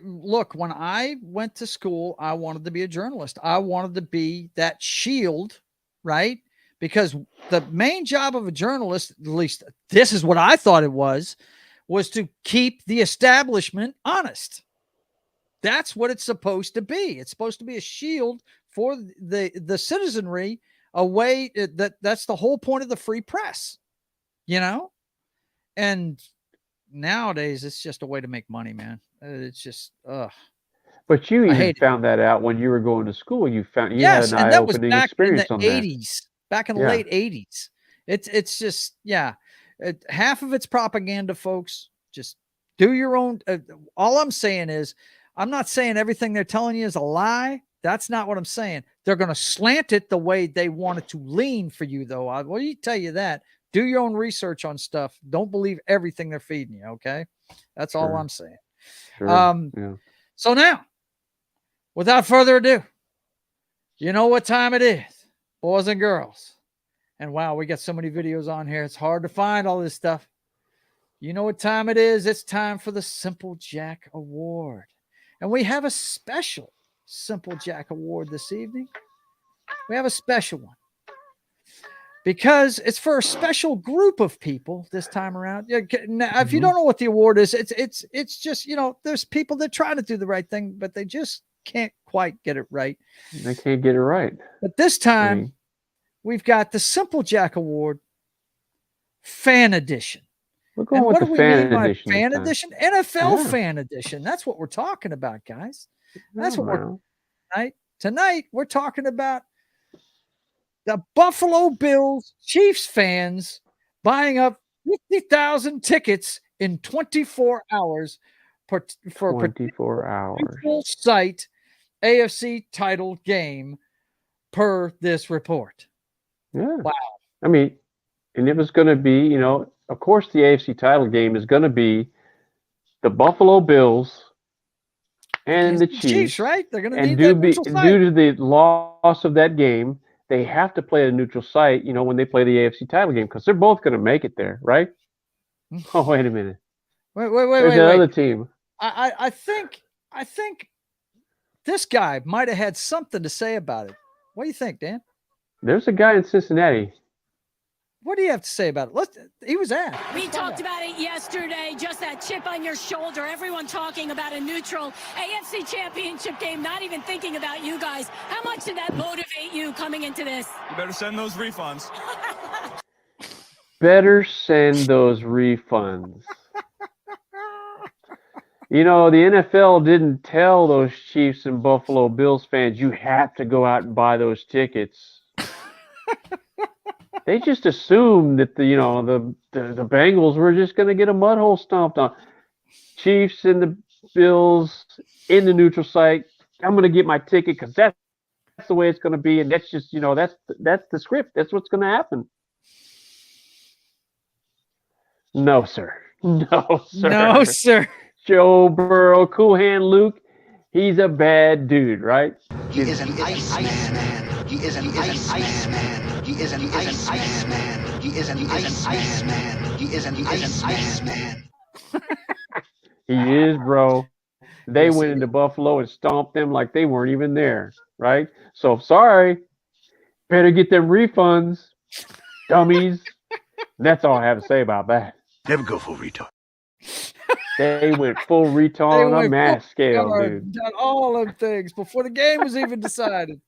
Look, when I went to school, I wanted to be a journalist. I wanted to be that shield, right? Because the main job of a journalist, at least this is what I thought it was to keep the establishment honest. That's what it's supposed to be. It's supposed to be a shield for the citizenry, a way that's the whole point of the free press, and nowadays it's just a way to make money, man. It's just, But you even found that out when you were going to school. You had an eye-opening experience on that. Back in the late 80s. It's just, half of it's propaganda, folks. Just do your own. All I'm saying is, I'm not saying everything they're telling you is a lie. That's not what I'm saying. They're going to slant it the way they want it to lean for you, though. I will tell you that. Do your own research on stuff. Don't believe everything they're feeding you, okay? That's all I'm saying. Sure. So now, without further ado, you know what time it is, boys and girls. And wow, we got so many videos on here. It's hard to find all this stuff. You know what time it is? It's time for the Simple Jack Award. And we have a special Simple Jack Award this evening. We have a special one, because it's for a special group of people this time around. Now, if you don't know what the award is, it's just, there's people that try to do the right thing, but they just can't quite get it right. They can't get it right. But this time, we've got the Simple Jack Award Fan Edition. We're going And with what the do we fan mean by edition. fan edition? NFL Yeah. fan edition. That's what we're talking about, guys. That's what we're Wow. tonight. We're talking about the Buffalo Bills Chiefs fans buying up 50,000 tickets in 24 hours for 24 hours. neutral site AFC title game per this report. Yeah. Wow. I mean, and it was going to be, you know, of course, the AFC title game is going to be the Buffalo Bills and the Chiefs, right? They're going to and need due that neutral site. to the loss of that game, they have to play a neutral site, you know, when they play the AFC title game, because they're both going to make it there, right? Oh, wait a minute. Wait. There's another team. I think this guy might have had something to say about it. What do you think, Dan? There's a guy in Cincinnati. What do you have to say about it? He was asked. We talked about it yesterday, just that chip on your shoulder. Everyone talking about a neutral AFC championship game, not even thinking about you guys. How much did that motivate you coming into this? You better send those refunds. Better send those refunds. You know, the NFL didn't tell those Chiefs and Buffalo Bills fans, you have to go out and buy those tickets. They just assumed that the Bengals were just going to get a mud hole stomped on. Chiefs and the Bills in the neutral site. I'm going to get my ticket because that's the way it's going to be, and that's just that's the script. That's what's going to happen. No, sir. No, sir. No, sir. Joe Burrow, Cool Hand Luke, he's a bad dude, right? He is an ice man. He is an ice man. He is an ice man. He is an ice man. He is an ice man. He is, bro. They went into Buffalo and stomped them like they weren't even there, right? So sorry. Better get them refunds, dummies. That's all I have to say about that. Never go full retard. They went full retard on a mass scale, dude. Done all of things before the game was even decided.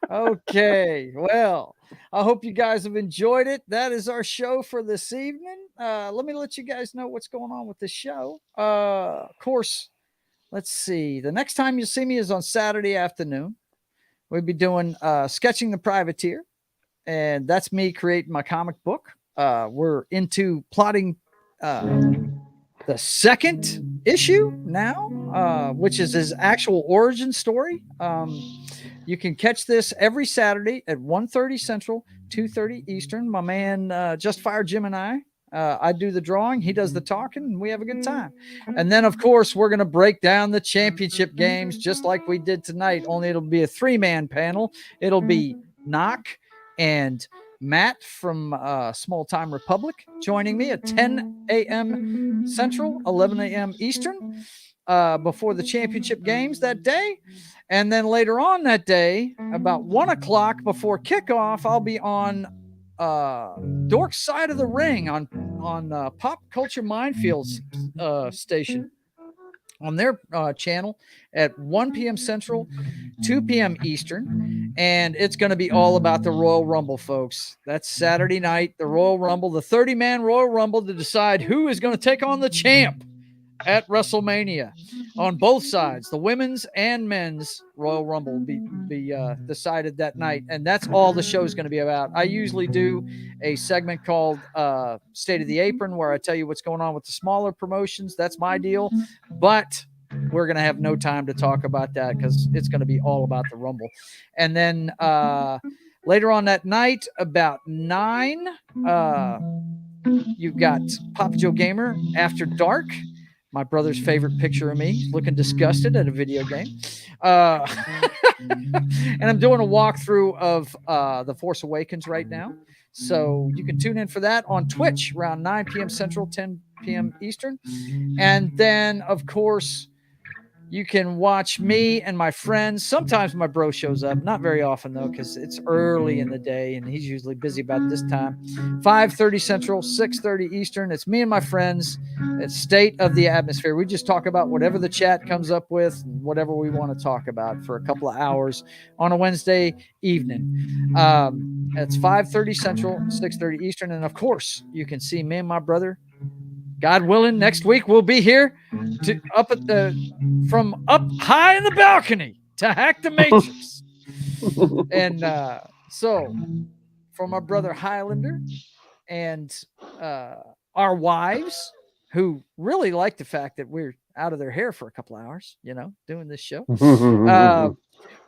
Okay, well, I hope you guys have enjoyed it. That is our show for this evening. Let me let you guys know what's going on with the show. Of course, let's see. The next time you see me is on Saturday afternoon. We'll be doing Sketching the Privateer, and that's me creating my comic book. We're into plotting the second issue now, which is his actual origin story. You can catch this every Saturday at 1:30 Central, 2:30 Eastern. My man, Just Fire Jim and I do the drawing. He does the talking, and we have a good time. And then, of course, we're going to break down the championship games just like we did tonight, only it'll be a 3-man panel. It'll be Knock and Matt from Small Time Republic joining me at 10 a.m. Central, 11 a.m. Eastern before the championship games that day. And then later on that day, about 1 o'clock before kickoff, I'll be on Dork's Side of the Ring on Pop Culture Minefields station on their channel at 1 p.m. Central, 2 p.m. Eastern. And it's going to be all about the Royal Rumble, folks. That's Saturday night, the Royal Rumble, the 30-man Royal Rumble to decide who is going to take on the champ at WrestleMania on both sides. The women's and men's Royal Rumble will be decided that night. And that's all the show is going to be about. I usually do a segment called State of the Apron, where I tell you what's going on with the smaller promotions. That's my deal. But we're going to have no time to talk about that because it's going to be all about the Rumble. And then later on that night, about 9, you've got Papa Joe Gamer After Dark. My brother's favorite picture of me looking disgusted at a video game. And I'm doing a walkthrough of The Force Awakens right now. So you can tune in for that on Twitch around 9 p.m. Central, 10 p.m. Eastern. And then, of course, you can watch me and my friends. Sometimes my bro shows up. Not very often, though, because it's early in the day, and he's usually busy about this time. 5:30 Central, 6:30 Eastern. It's me and my friends. It's State of the Atmosphere. We just talk about whatever the chat comes up with, whatever we want to talk about for a couple of hours on a Wednesday evening. It's 5:30 Central, 6:30 Eastern. And, of course, you can see me and my brother God willing, next week we'll be here from up high in the balcony to hack the Matrix. And so, for my brother Hylunder and our wives, who really like the fact that we're out of their hair for a couple hours, doing this show.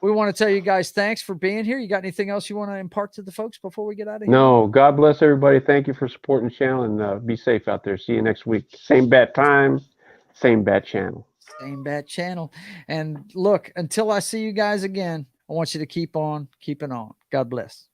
We want to tell you guys thanks for being here. You got anything else you want to impart to the folks before we get out of here? No, God bless everybody. Thank you for supporting the channel, and be safe out there. See you next week. Same bat time, same bat channel. Same bat channel. And look, until I see you guys again, I want you to keep on keeping on. God bless.